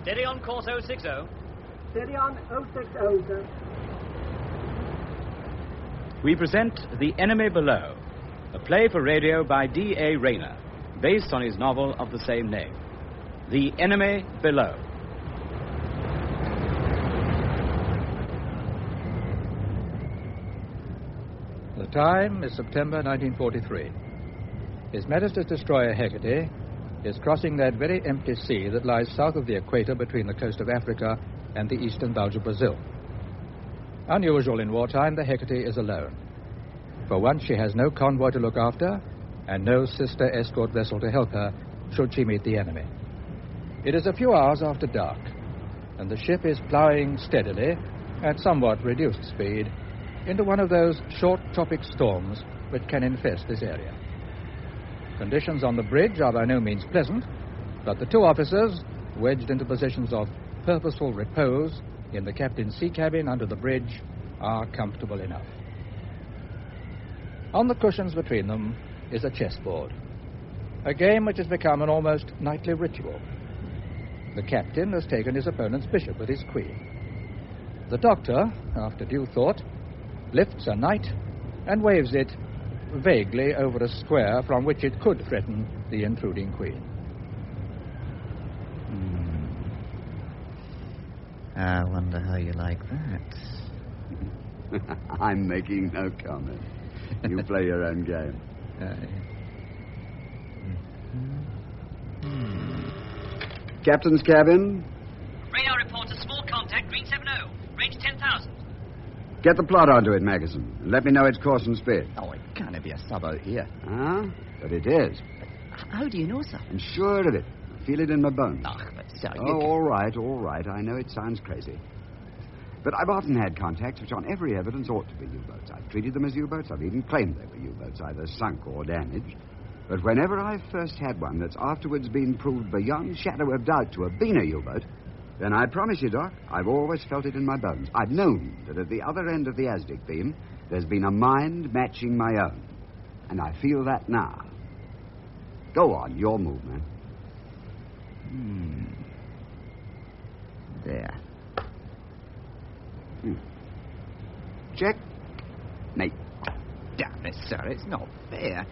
Steady on course 060. Steady on 060, sir. We present The Enemy Below, a play for radio by D.A. Rayner, based on his novel of the same name. The Enemy Below. The time is September 1943. His Majesty's destroyer Hecate is crossing that very empty sea that lies south of the equator between the coast of Africa and the eastern bulge of Brazil. Unusual in wartime, the Hecate is alone. For once, she has no convoy to look after and no sister escort vessel to help her should she meet the enemy. It is a few hours after dark, and the ship is ploughing steadily at somewhat reduced speed into one of those short tropic storms which can infest this area. Conditions on the bridge are by no means pleasant, but the two officers, wedged into positions of purposeful repose in the captain's sea cabin under the bridge, are comfortable enough. On the cushions between them is a chessboard, a game which has become an almost nightly ritual. The captain has taken his opponent's bishop with his queen. The doctor, after due thought, lifts a knight and waves it vaguely over a square from which it could threaten the intruding queen. I wonder how you like that. I'm making no comment. You play your own game. Captain's cabin. Radar reports a small contact, green 70. Range 10,000. Get the plot onto it, Magazine. And let me know its course and speed. Oh, it can't be a sub out here. Huh? But it is. How do you know, sir? I'm sure of it. I feel it in my bones. Oh, but sir, all right. I know it sounds crazy. But I've often had contacts which on every evidence ought to be U-boats. I've treated them as U-boats. I've even claimed they were U-boats, either sunk or damaged. But whenever I've first had one that's afterwards been proved beyond shadow of doubt to have been a U-boat, then I promise you, Doc, I've always felt it in my bones. I've known that at the other end of the Aztec beam, there's been a mind matching my own. And I feel that now. Go on, your move, man. There. Check. Mate. Damn it, sir, it's not fair.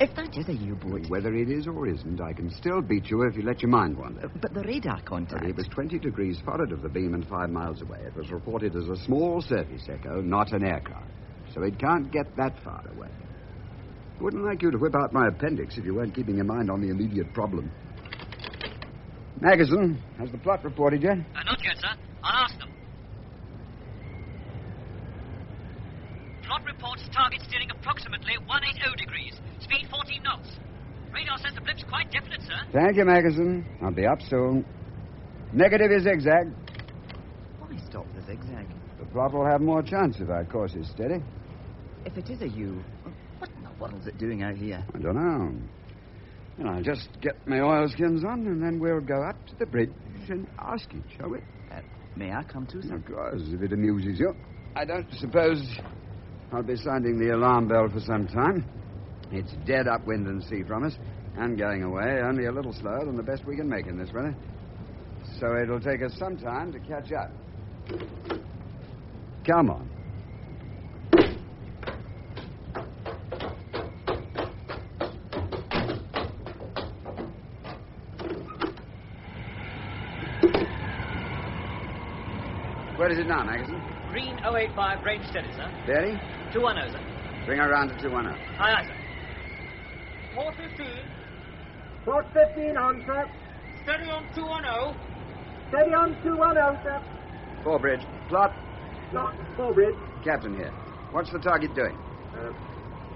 If that is a U-boat... Whether it is or isn't, I can still beat you if you let your mind wander. But the radar contact... It was 20 degrees forward of the beam and 5 miles away. It was reported as a small surface echo, not an aircraft. So it can't get that far away. Wouldn't like you to whip out my appendix if you weren't keeping your mind on the immediate problem. Magazine, has the plot reported yet? Not yet, sir. I'll ask them. Plot reports target steering approximately 180 degrees. Speed 14 knots. Radar says the blip's quite definite, sir. Thank you, Magazine. I'll be up soon. Negative is zigzag. Why stop the zigzag? The plot will have more chance if our course is steady. If it is a U, what in the world's it doing out here? I don't know. Well, I'll just get my oilskins on, and then we'll go up to the bridge and ask it, shall we? May I come too, sir? Of course, if it amuses you. I don't suppose I'll be sounding the alarm bell for some time. It's dead upwind and sea from us, and going away only a little slower than the best we can make in this weather. So it'll take us some time to catch up. Come on. Where is it now, Magazine? Green 085, range steady, sir. Steady? 210, sir. Bring her around to 210. Aye, aye, sir. Port 15. Port 15 on, sir. Steady on 210. Steady on 210, sir. Forebridge. Plot. Plot, Forebridge. Captain here. What's the target doing?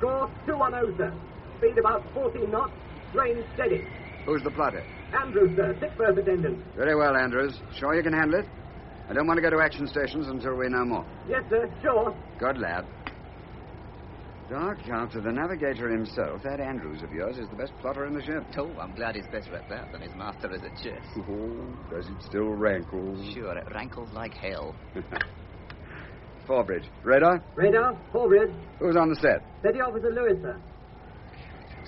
Course 210, sir. Speed about 14 knots. Range steady. Who's the plotter? Andrews, sir. 6 berth attendant. Very well, Andrews. Sure you can handle it? I don't want to go to action stations until we know more. Yes, sir. Sure. Good lad. Doc, after the navigator himself, that Andrews of yours is the best plotter in the ship. Oh, I'm glad he's better at that than his master is at chess. Oh, does it still rankle? Sure, it rankles like hell. Forebridge. Radar? Radar, Forebridge. Who's on the set? Steady Officer Lewis, sir.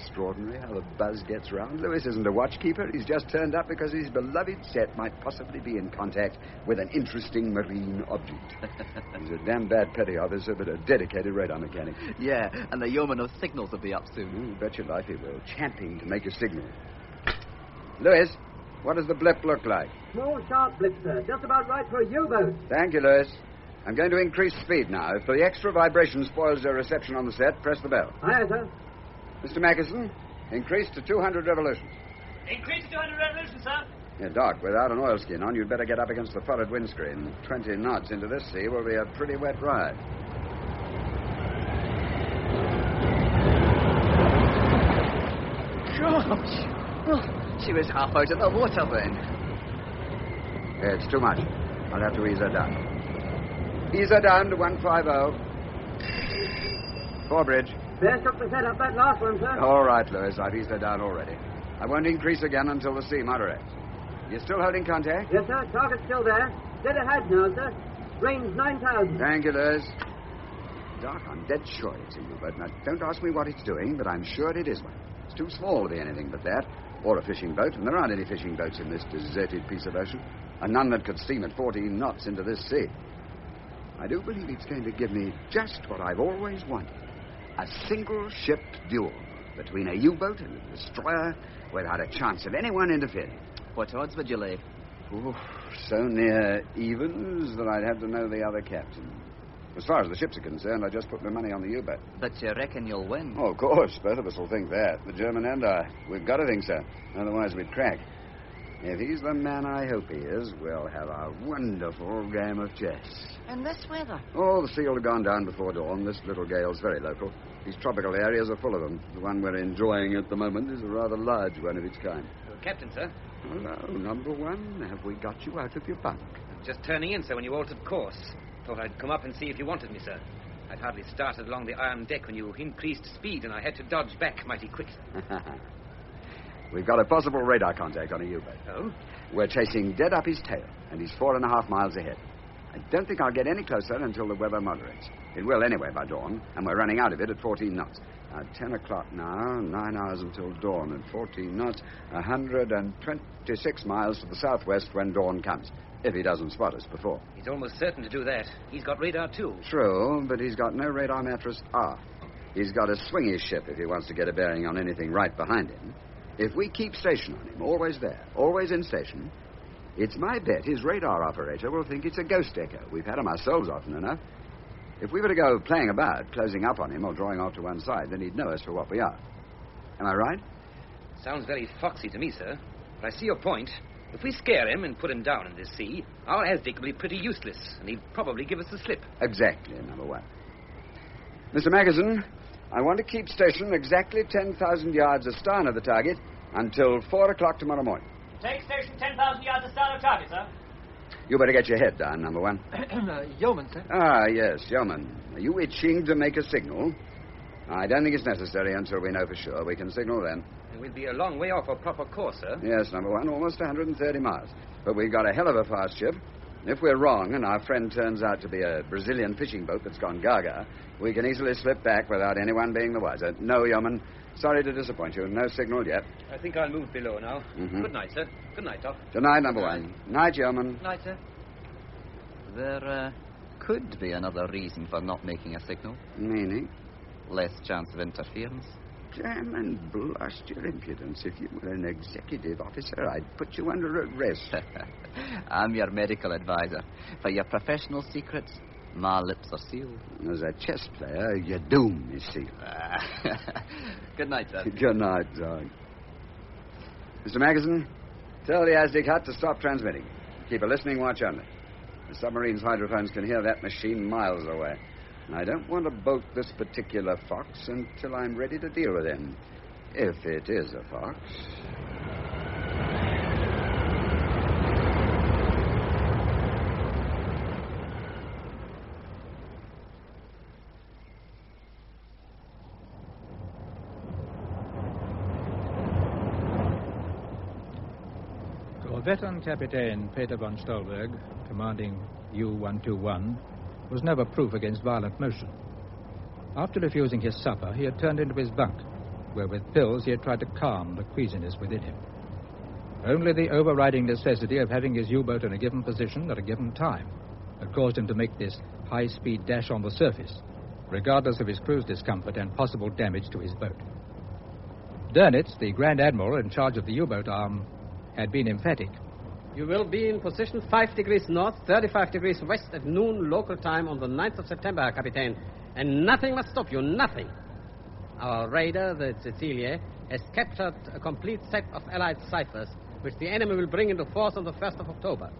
extraordinary how the buzz gets round. Lewis isn't a watchkeeper. He's just turned up because his beloved set might possibly be in contact with an interesting marine object. He's a damn bad petty officer, but a dedicated radar mechanic. Yeah, and the yeoman of signals will be up soon. Bet your life he will. Champing to make a signal. Lewis, what does the blip look like? Small, sharp blip, sir. Just about right for a U-boat. Thank you, Lewis. I'm going to increase speed now. If the extra vibration spoils their reception on the set, press the bell. Aye, sir. Mr. Mackerson, increase to 200 revolutions. Increase to 200 revolutions, sir. Yeah, Doc, without an oilskin on, you'd better get up against the forward windscreen. 20 knots into this sea will be a pretty wet ride. Gosh! Oh, she was half out of the water then. Yeah, it's too much. I'll have to ease her down. Ease her down to 150. Forebridge. Bear took the set up that last one, sir. All right, Lewis. I've eased her down already. I won't increase again until the sea moderates. You're still holding contact? Yes, sir. Target's still there. Dead ahead now, sir. Range 9,000. Thank you, Lewis. Doc, I'm dead sure it's a U-boat. Now, don't ask me what it's doing, but I'm sure it is one. It's too small to be anything but that. Or a fishing boat, and there aren't any fishing boats in this deserted piece of ocean. And none that could steam at 14 knots into this sea. I do believe it's going to give me just what I've always wanted. A single-ship duel between a U-boat and a destroyer without a chance of anyone interfering. What odds would you lay? Oh, so near evens that I'd have to know the other captain. As far as the ships are concerned, I just put my money on the U-boat. But you reckon you'll win? Oh, of course. Both of us will think that. The German and I. We've got to think so. Otherwise, we'd crack. If he's the man I hope he is, we'll have a wonderful game of chess. In this weather? Oh, the sea will have gone down before dawn. This little gale's very local. These tropical areas are full of them. The one we're enjoying at the moment is a rather large one of its kind. Captain, sir. Hello, number one. Have we got you out of your bunk? Just turning in, sir, when you altered course. Thought I'd come up and see if you wanted me, sir. I'd hardly started along the iron deck when you increased speed, and I had to dodge back mighty quick, sir. We've got a possible radar contact on a U-boat. Oh? We're chasing dead up his tail, and he's 4.5 miles ahead. I don't think I'll get any closer until the weather moderates. It will anyway by dawn, and we're running out of it at 14 knots. 10 o'clock now, 9 hours until dawn, and 14 knots, 126 miles to the southwest when dawn comes, if he doesn't spot us before. He's almost certain to do that. He's got radar, too. True, but he's got no radar mattress aft. He's got to swing his ship if he wants to get a bearing on anything right behind him. If we keep station on him, always there, always in station, it's my bet his radar operator will think it's a ghost echo. We've had them ourselves often enough. If we were to go playing about, closing up on him or drawing off to one side, then he'd know us for what we are. Am I right? Sounds very foxy to me, sir. But I see your point. If we scare him and put him down in this sea, our Aztec will be pretty useless, and he'd probably give us the slip. Exactly, number one. Mr. Magazine, I want to keep station exactly 10,000 yards astern of the target until 4 o'clock tomorrow morning. Take station 10,000 yards astern of target, sir. You better get your head down, number one. Yeoman, sir. Ah, yes, yeoman. Are you itching to make a signal? I don't think it's necessary until we know for sure. We can signal then. We'll be a long way off our proper course, sir. Yes, number one, almost 130 miles. But we've got a hell of a fast ship. If we're wrong and our friend turns out to be a Brazilian fishing boat that's gone gaga, we can easily slip back without anyone being the wiser. No, yeoman. Sorry to disappoint you. No signal yet. I think I'll move below now. Mm-hmm. Good night, sir. Good night, Doc. Good night, number one. Night, yeoman. Night, sir. There could be another reason for not making a signal. Meaning? Less chance of interference. Damn and blast your impudence. If you were an executive officer, I'd put you under arrest. I'm your medical advisor. For your professional secrets, my lips are sealed. As a chess player, your doom is sealed. Good night, sir. Good night, dog. Mr. Magazine, tell the Aztec hut to stop transmitting. Keep a listening watch on it. The submarine's hydrophones can hear that machine miles away. And I don't want to boat this particular fox until I'm ready to deal with him. If it is a fox. Veteran-Captain Peter von Stolberg, commanding U-121, was never proof against violent motion. After refusing his supper, he had turned into his bunk where with pills he had tried to calm the queasiness within him. Only the overriding necessity of having his U-boat in a given position at a given time had caused him to make this high-speed dash on the surface, regardless of his crew's discomfort and possible damage to his boat. Dönitz, the Grand Admiral in charge of the U-boat arm, had been emphatic. You will be in position 5 degrees north, 35 degrees west at noon local time on the 9th of September, Herr Kapitän. And nothing must stop you, nothing. Our raider, the Cecilia, has captured a complete set of Allied ciphers, which the enemy will bring into force on the 1st of October.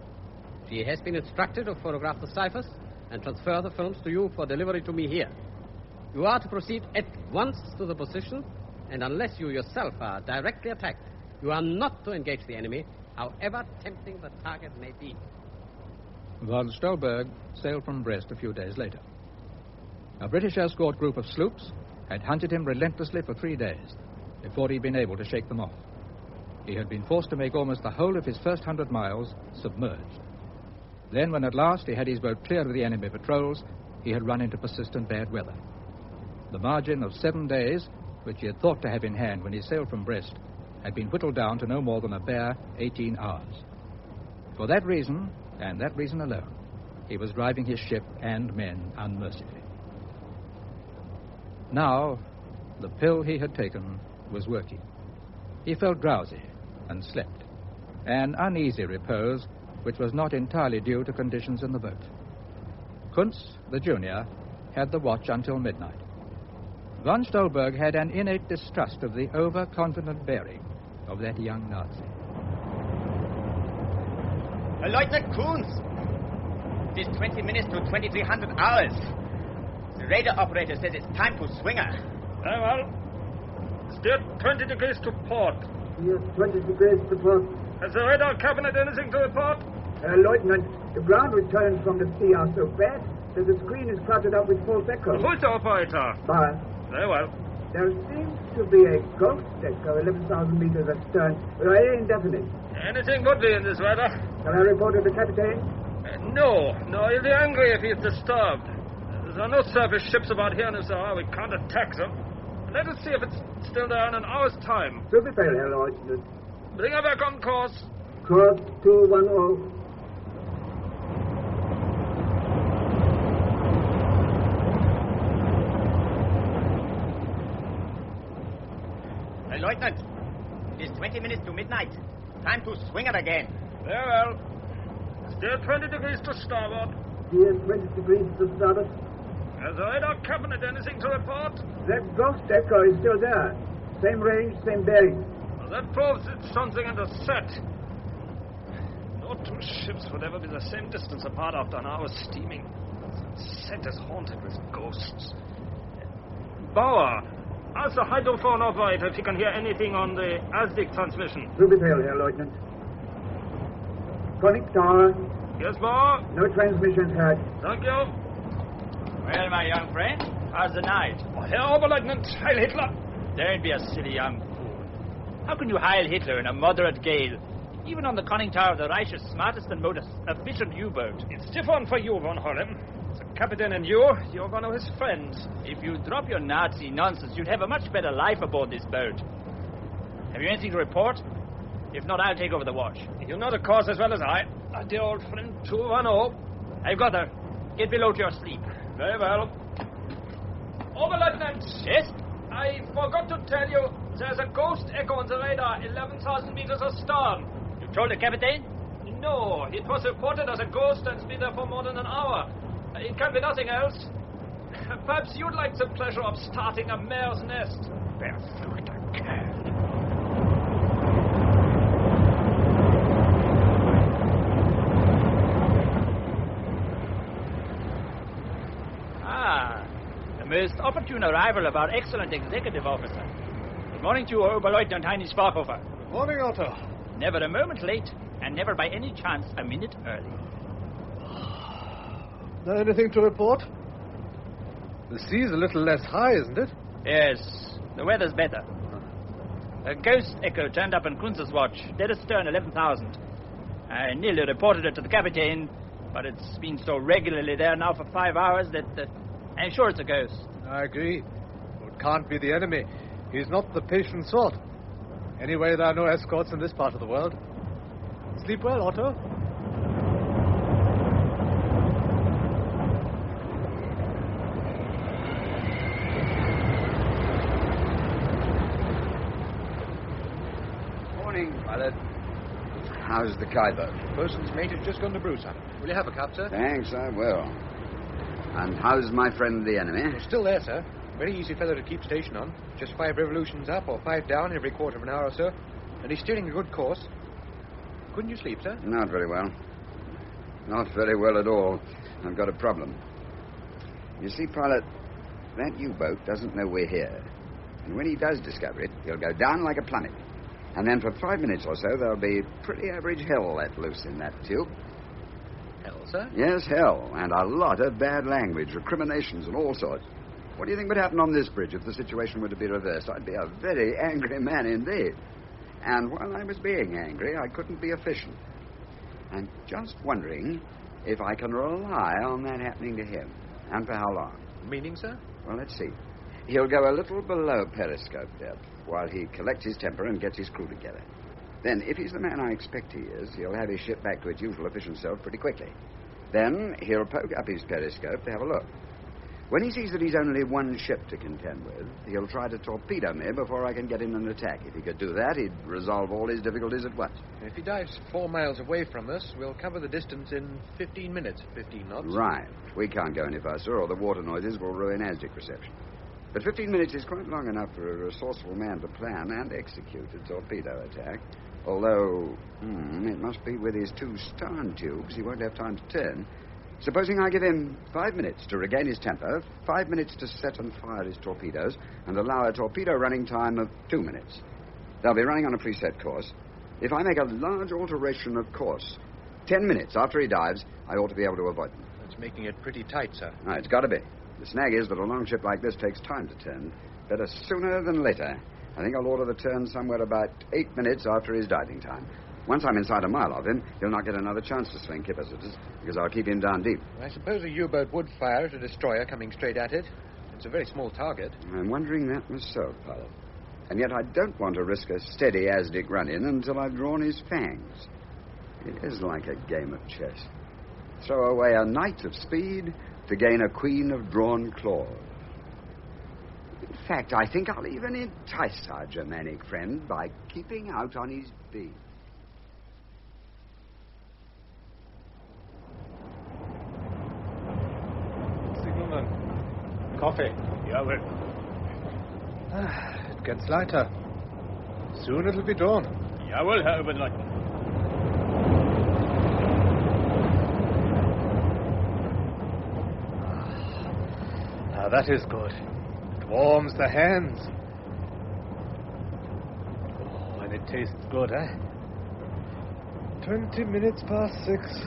She has been instructed to photograph the ciphers and transfer the films to you for delivery to me here. You are to proceed at once to the position, and unless you yourself are directly attacked, you are not to engage the enemy, however tempting the target may be. Von Stolberg sailed from Brest a few days later. A British escort group of sloops had hunted him relentlessly for 3 days before he'd been able to shake them off. He had been forced to make almost the whole of his first 100 miles submerged. Then, when at last he had his boat cleared of the enemy patrols, he had run into persistent bad weather. The margin of 7 days, which he had thought to have in hand when he sailed from Brest, had been whittled down to no more than a bare 18 hours. For that reason, and that reason alone, he was driving his ship and men unmercifully. Now, the pill he had taken was working. He felt drowsy and slept, an uneasy repose which was not entirely due to conditions in the boat. Kuntz, the junior, had the watch until midnight. Von Stolberg had an innate distrust of the overconfident bearing of that young Nazi. Lieutenant Kuntz! It is 20 minutes to 2300 hours. The radar operator says it's time to swinger. Very well. Steer 20 degrees to port. Yes, 20 degrees to port. Has the radar cabinet anything to report? Lieutenant, the ground returns from the sea are so bad that the screen is cluttered up with false echoes. Who's the operator? Bauer. Very well. There seems to be a ghost echo 11,000 meters astern, very indefinite. Anything would be in this weather. Shall I report to the captain? No, he'll be angry if he's disturbed. There are no surface ships about here in the Sahara. We can't attack them. Let us see if it's still there in an hour's time. To be fair, Herr Lieutenant. Bring her back on course. Course 210. Lieutenant, it is 20 minutes to midnight. Time to swing it again. Very well. Steer 20 degrees to starboard. Steer 20 degrees to starboard. Has the radar cabinet anything to report? That ghost echo is still there. Same range, same bearing. Well, that proves it's something in the set. No two ships would ever be the same distance apart after an hour's steaming. The set is haunted with ghosts. Bauer, ask the hydrophone operator if he can hear anything on the ASDIC transmission. To be fair, Herr Lieutenant. Conic Tower. Yes, Bauer? No transmission heard. Thank you. Well, my young friend, how's the night? Oh, Herr Oberleutnant, Heil Hitler. Don't be a silly young fool. How can you Heil Hitler in a moderate gale, even on the conning tower of the Reich's smartest and most efficient U-boat? It's different for you, von Holm. The captain and you're one of his friends. If you drop your Nazi nonsense, you'd have a much better life aboard this boat. Have you anything to report? If not, I'll take over the watch. You know the course as well as I. Our dear old friend, 210. I've got her. Get below to your sleep. Very well. Oberleutnant! Yes? I forgot to tell you, there's a ghost echo on the radar 11,000 meters astern. You told the captain? No, it was reported as a ghost and has been there for more than an hour. It can be nothing else. Perhaps you'd like the pleasure of starting a mare's nest. Verfluchter Kerl. Most opportune arrival of our excellent executive officer. Good morning to you, Oberleutnant Heinrich Sparhofer. Good morning, Otto. Never a moment late, and never by any chance a minute early. Now, anything to report? The sea's a little less high, isn't it? Yes, the weather's better. A ghost echo turned up in Kunz's watch, dead astern 11,000. I nearly reported it to the captain, but it's been so regularly there now for 5 hours that I'm sure it's a ghost. I agree. Well, it can't be the enemy. He's not the patient sort. Anyway, there are no escorts in this part of the world. Sleep well, Otto. Morning, pilot. How's the Kaiser? Bosun's mate has just gone to brew some. Will you have a cup, sir? Thanks, I will. And how's my friend the enemy? He's still there, sir. Very easy fellow to keep station on. Just 5 revolutions up or 5 down every quarter of an hour or so. And he's steering a good course. Couldn't you sleep, sir? Not very well. Not very well at all. I've got a problem. You see, pilot, that U-boat doesn't know we're here. And when he does discover it, he'll go down like a plummet. And then for 5 minutes or so, there'll be pretty average hell let loose in that tube. Hell, sir? Yes, hell. And a lot of bad language, recriminations and all sorts. What do you think would happen on this bridge if the situation were to be reversed? I'd be a very angry man indeed. And while I was being angry, I couldn't be efficient. I'm just wondering if I can rely on that happening to him. And for how long? Meaning, sir? Well, let's see. He'll go a little below periscope depth while he collects his temper and gets his crew together. Then, if he's the man I expect he is, he'll have his ship back to its usual efficient self pretty quickly. Then he'll poke up his periscope to have a look. When he sees that he's only one ship to contend with, he'll try to torpedo me before I can get in and attack. If he could do that, he'd resolve all his difficulties at once. If he dives 4 miles away from us, we'll cover the distance in 15 minutes, 15 knots. Right. We can't go any faster, or the water noises will ruin ASDIC reception. But 15 minutes is quite long enough for a resourceful man to plan and execute a torpedo attack. Although, it must be with his 2 stern tubes, he won't have time to turn. Supposing I give him 5 minutes to regain his temper, 5 minutes to set and fire his torpedoes, and allow a torpedo running time of 2 minutes. They'll be running on a preset course. If I make a large alteration of course, 10 minutes after he dives, I ought to be able to avoid them. That's making it pretty tight, sir. No, it's got to be. The snag is that a long ship like this takes time to turn. Better sooner than later. I think I'll order the turn somewhere about 8 minutes after his diving time. Once I'm inside a mile of him, he'll not get another chance to swing capacitors, because I'll keep him down deep. I suppose a U-boat would fire at a destroyer coming straight at it. It's a very small target. I'm wondering that myself, pilot. And yet I don't want to risk a steady ASDIC run-in until I've drawn his fangs. It is like a game of chess. Throw away a knight of speed to gain a queen of drawn claws. In fact, I think I'll even entice our Germanic friend by keeping out on his beat. Signalman. Coffee. Jawohl. It gets lighter. Soon it'll be dawn. Jawohl, Herr Oberleutnant. Now that is good. It warms the hands. Oh, and it tastes good, eh? 20 minutes past 6.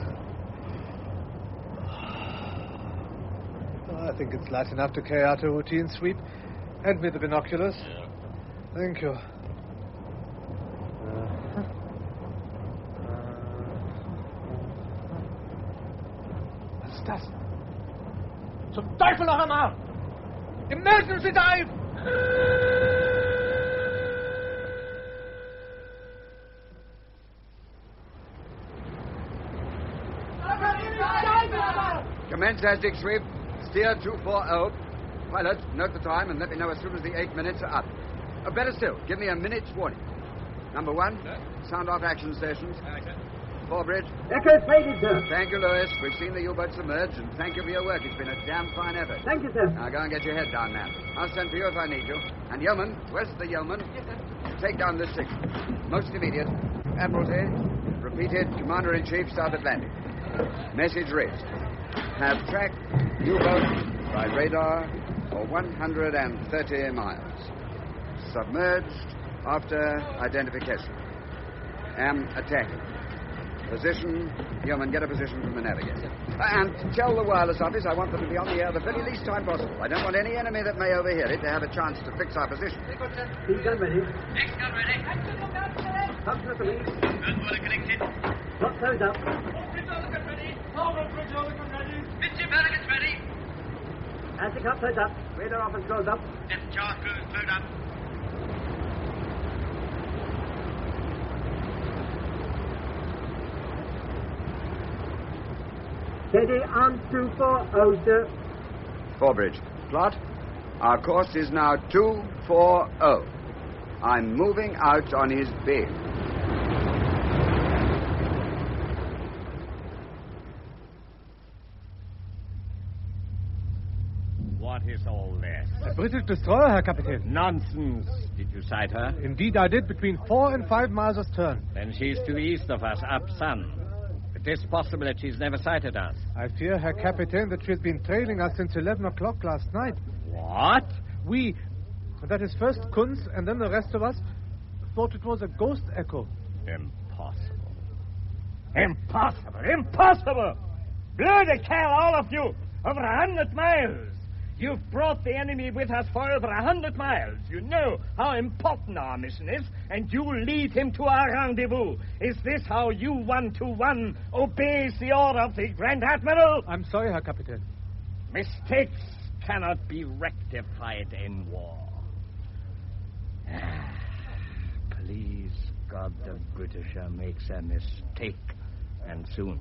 I think it's light enough to carry out a routine sweep. Hand me the binoculars. Yeah. Thank you. Was ist das? Zum Teufel noch einmal! Emergency dive! Commence ASDIC sweep. Steer 240. Pilot, note the time and let me know as soon as the 8 minutes are up. Better still, give me a minute's warning. Number 1, sound off action stations. Forebridge. Echo faded, sir. Thank you, Lewis. We've seen the U-boat submerge, and thank you for your work. It's been a damn fine effort. Thank you, sir. Now go and get your head down, man. I'll send for you if I need you. And yeoman, where's the yeoman? Yes, sir. Take down this signal. Most immediate. Admiralty. Repeated. Commander-in-Chief, South Atlantic. Message reads. Have tracked U-boat by radar for 130 miles. Submerged after identification. Am attacking. Position. Yeoman, get a position from the navigator. And tell the wireless office I want them to be on the air the very least time possible. I don't want any enemy that may overhear it to have a chance to fix our position. Speed gun ready. Next gun ready. Pump to the lead. Gun water connected. Lock those up. Midship Americans ready. As the cup close up. Radar office goes up. Depth chart crews load up. Steady on 240, sir. Forbridge. Plot. Our course is now 240. I'm moving out on his beam. What is all this? A British destroyer, Herr Kapitän. Nonsense. Did you sight her? Indeed, I did, between 4 and 5 miles astern. Then she's to the east of us, up sun. It is possible that she's never sighted us. I fear, Herr Kapitän, that she has been trailing us since 11 o'clock last night. What? We, that is first Kunz and then the rest of us, thought it was a ghost echo. Impossible. Impossible! Impossible! Bloody hell, all of you! Over 100 miles! You've brought the enemy with us for over 100 miles. You know how important our mission is, and you lead him to our rendezvous. Is this how you one-to-one obeys the order of the Grand Admiral? I'm sorry, Herr Kapitän. Mistakes cannot be rectified in war. Please, God, the Britisher makes a mistake, and soon.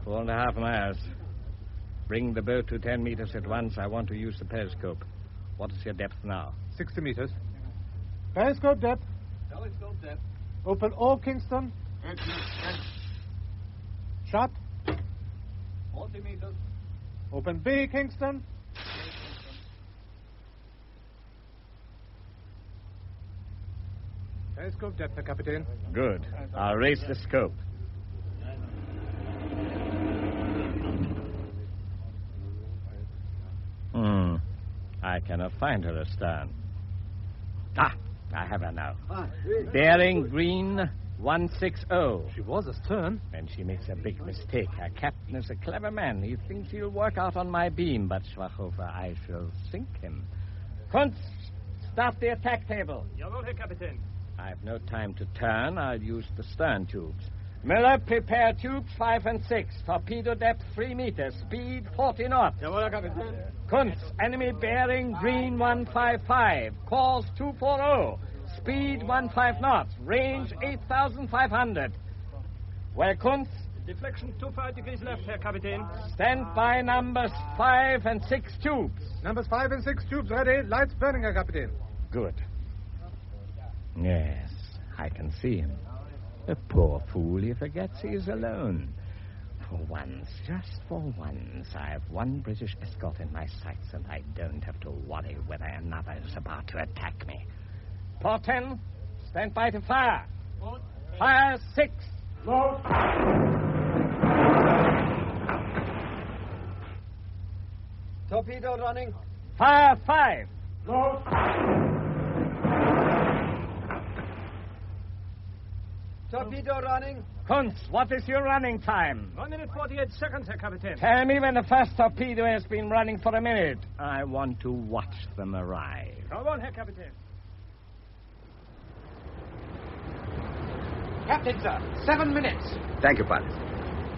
4.5 miles. Bring the boat to 10 meters at once. I want to use the periscope. What is your depth now? 60 meters. Periscope depth. Telescope depth. Open O, Kingston. Shot. 40 meters. Open B, Kingston. Periscope depth, Herr Kapitän. Good. I'll raise the scope. I cannot find her astern. Ah, I have her now. Bearing green 160. She was astern. And she makes a big mistake. Her captain is a clever man. He thinks he'll work out on my beam, but Schwachhofer, I shall sink him. Kunz, stop the attack table. Jawohl, Herr Kapitän. I've no time to turn. I'll use the stern tubes. Miller, prepare tubes 5 and 6. Torpedo depth 3 meters. Speed 40 knots. Jawohl, Herr Kapitän. Kunz, enemy bearing green 155. Course 240. Speed 15 knots. Range 8,500. Well, Kunz? Deflection 25 degrees left, Herr Kapitän. Stand by numbers 5 and 6 tubes. Numbers 5 and 6 tubes ready. Lights burning, Herr Kapitän. Good. Yes, I can see him. The poor fool, he forgets he is alone. For once, just for once, I have one British escort in my sights, and I don't have to worry whether another is about to attack me. Port 10, stand by to fire. Fire 6. Load. Torpedo running. Fire 5. Load. Torpedo running. Kunz, what is your running time? 1 minute 48 seconds, Herr Kapitän. Tell me when the first torpedo has been running for a minute. I want to watch them arrive. Jawohl, Herr Kapitän. Captain, sir. 7 minutes. Thank you, pilot.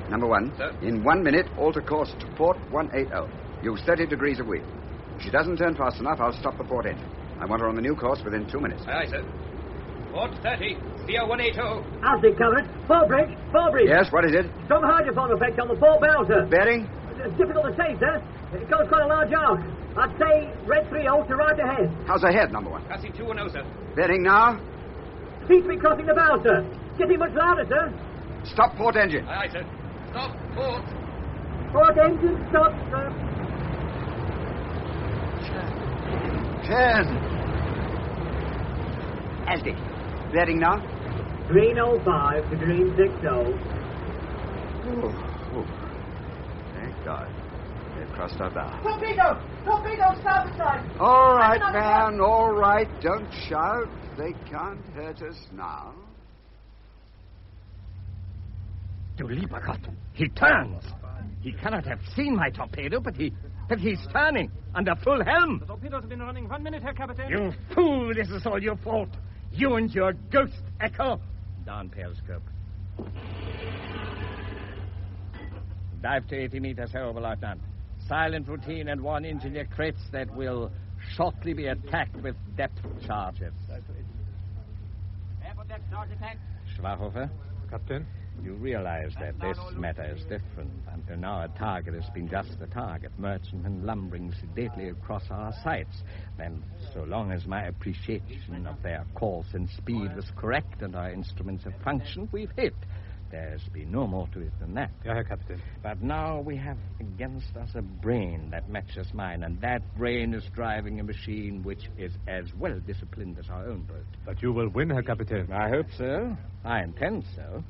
Number 1. Sir? In 1 minute, alter course to port 180. Use 30 degrees of wind. If she doesn't turn fast enough, I'll stop the port engine. I want her on the new course within 2 minutes. Aye, sir. Port 30. Steer 180. As it covered. Forbridge. Forbridge. Yes, what is it? Strong hydrophone effect on the port bow, sir. Bearing? It's difficult to say, sir. It goes quite a large arc. I'd say red 30 to right ahead. How's ahead, number 1? Passing 210, sir. Bearing now? Seems to be crossing the bow, sir. Getting much louder, sir. Stop port engine. Aye, sir. Stop. Port. Port engine stop, sir. 10. Asdick. Bearing now? Green 05 to green 60. Oh. Thank God. They've crossed our bow. Torpedo! Torpedo, starboard side! All right, man, all right. Don't shout. They can't hurt us now. Du lieber Gott, he turns. He cannot have seen my torpedo, but he's turning under full helm. The torpedo's been running 1 minute, Herr Kapitän. You fool, this is all your fault. You and your ghost echo. Down periscope. Dive to 80 meters, Herr Oberleutnant. Silent routine and 1 engineer crates that will shortly be attacked with depth charges. Airport depth charge attack. Schwachhofer, Captain. You realize that this matter is different. Until now, a target has been just a target. Merchantmen lumbering sedately across our sights. Then, so long as my appreciation of their course and speed was correct and our instruments have functioned, we've hit. There's been no more to it than that. Yeah, Herr Captain. But now we have against us a brain that matches mine, and that brain is driving a machine which is as well disciplined as our own boat. But you will win, Herr Captain. I hope so. I intend so.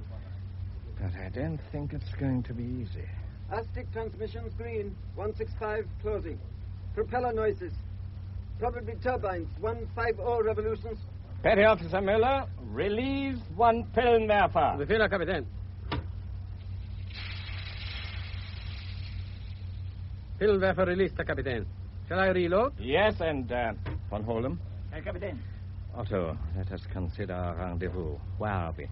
But I don't think it's going to be easy. Aztec transmissions green, 165 closing. Propeller noises. Probably turbines, 150 revolutions. Petty Officer Miller, release one Pillenwerfer. Befehl, Herr Kapitän. Pillenwerfer released, Herr Kapitän. Shall I reload? Yes, and, Von Holem? Herr Kapitän. Otto, let us consider our rendezvous. Where are we?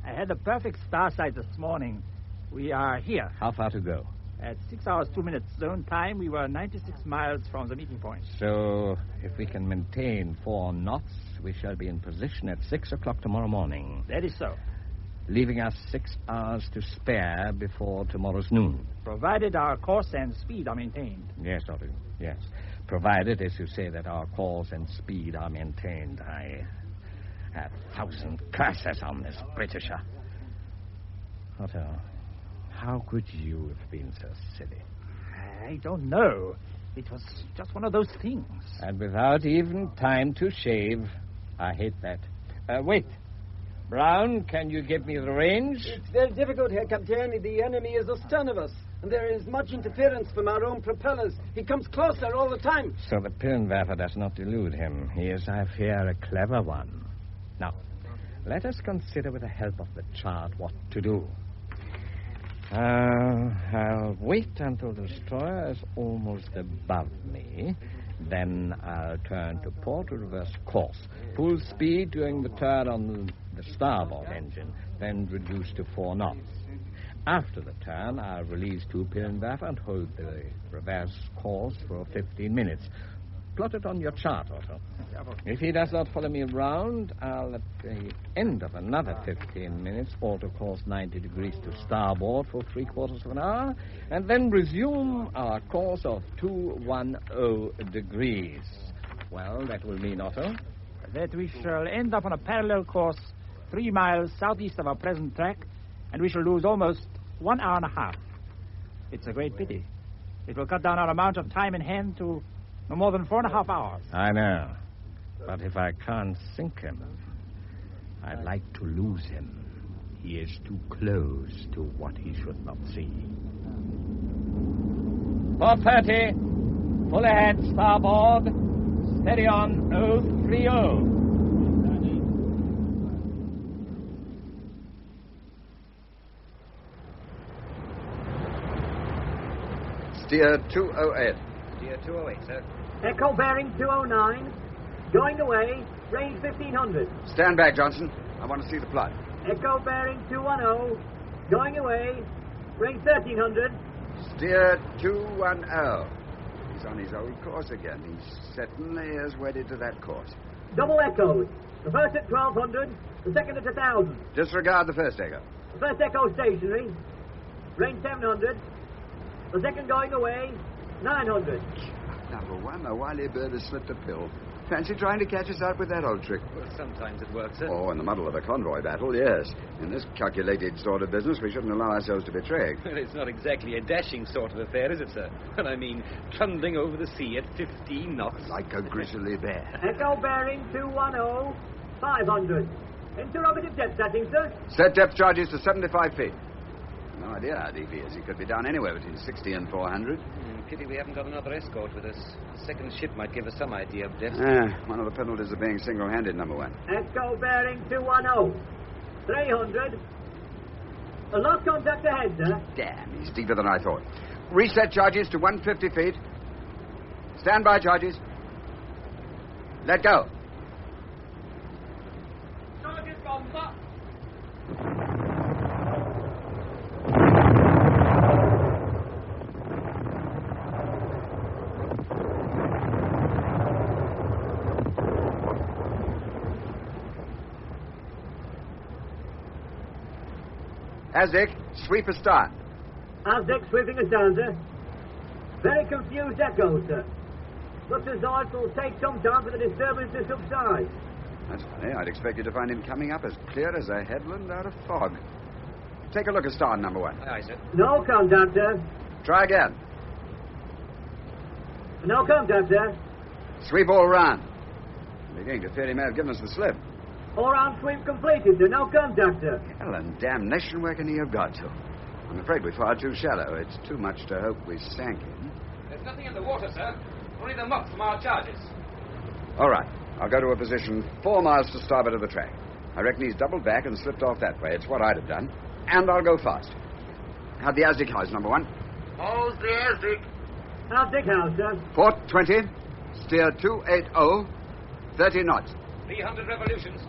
I had a perfect star sight this morning. We are here. How far to go? At 6 hours, 2 minutes zone time, we were 96 miles from the meeting point. So, if we can maintain 4 knots, we shall be in position at 6 o'clock tomorrow morning. That is so. Leaving us 6 hours to spare before tomorrow's noon. Provided our course and speed are maintained. Yes, Otto, yes. Provided, as you say, that our course and speed are maintained. I have 1,000 curses on this Britisher. Otto, how could you have been so silly? I don't know. It was just one of those things. And without even time to shave. I hate that. Wait. Brown, can you give me the range? It's very difficult, Herr Captain. The enemy is astern of us, and there is much interference from our own propellers. He comes closer all the time. So the Pillenwerfer does not delude him. He is, I fear, a clever one. Now, let us consider with the help of the chart what to do. I'll wait until the destroyer is almost above me. Then I'll turn to port to reverse course. Full speed during the turn on the starboard engine, then reduce to 4 knots. After the turn, I'll release 2 Pillenwerfer and hold the reverse course for 15 minutes. Plot it on your chart, Otto. If he does not follow me around, I'll, at the end of another 15 minutes, alter course 90 degrees to starboard for 3/4 of an hour, and then resume our course of 210 degrees. Well, that will mean, Otto? That we shall end up on a parallel course 3 miles southeast of our present track, and we shall lose almost 1 hour and a half. It's a great pity. It will cut down our amount of time in hand to no more than 4.5 hours. I know. But if I can't sink him, I'd like to lose him. He is too close to what he should not see. 4:30. Full ahead, starboard. Steady on 030. Steer 208. Steer 208, sir. Echo bearing 209. Going away. Range 1500. Stand back, Johnson. I want to see the plot. Echo bearing 210. Going away. Range 1300. Steer 210. He's on his old course again. He certainly is wedded to that course. Double echoes. The first at 1200. The second at 1000. Disregard the first echo. The first echo stationary. Range 700. The second going away. 900. Number 1, the wily bird has slipped a pill. Fancy trying to catch us out with that old trick. Well, sometimes it works, sir. Oh, in the muddle of a convoy battle, yes. In this calculated sort of business, we shouldn't allow ourselves to be tricked. Well, it's not exactly a dashing sort of affair, is it, sir? Well, I mean, trundling over the sea at 15 knots. Like a grizzly bear. Echo bearing 210. 500. Interrogative depth setting, sir. Set depth charges to 75 feet. No idea how deep he is. He could be down anywhere between 60 and 400. Pity we haven't got another escort with us. The second ship might give us some idea of depth. One of the penalties of being single-handed, number 1. Echo bearing 210. 300. A lost contact ahead, sir. Damn, he's deeper than I thought. Reset charges to 150 feet. Stand by charges. Let go. Target bomber. Azdick, sweep astern. Azdick sweeping astern, sir. Very confused echo, sir. Looks as though it will take some time for the disturbance to subside. That's funny. I'd expect you to find him coming up as clear as a headland out of fog. Take a look astern, number one. Aye, sir. No contact, sir. Try again. No contact, sir. Sweep all round. I'm beginning to fear he may have given us the slip. All round sweep completed, sir. No contact, sir. Hell and damnation, where can he have got to? I'm afraid we're far too shallow. It's too much to hope we sank him. There's nothing in the water, sir. Only the muck from our charges. All right. I'll go to a position 4 miles to starboard of the track. I reckon he's doubled back and slipped off that way. It's what I'd have done. And I'll go fast. How'd the Azdick house, number one? How's the Azdick? Azdick house, sir. Port 20. Steer 280. 30 knots. 300 revolutions.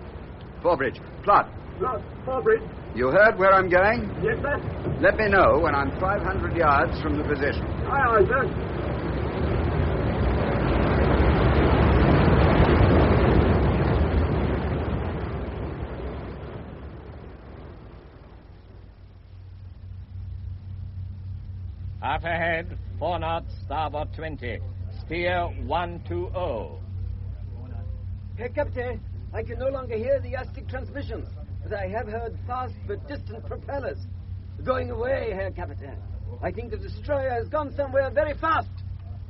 Forebridge. Plot. Plot. Forebridge. You heard where I'm going? Yes, sir. Let me know when I'm 500 yards from the position. Aye, aye, sir. Half ahead, 4 knots, starboard 20. Steer 120. Herr Captain, I can no longer hear the Azdick transmissions, but I have heard fast but distant propellers. Going away, Herr Captain. I think the destroyer has gone somewhere very fast.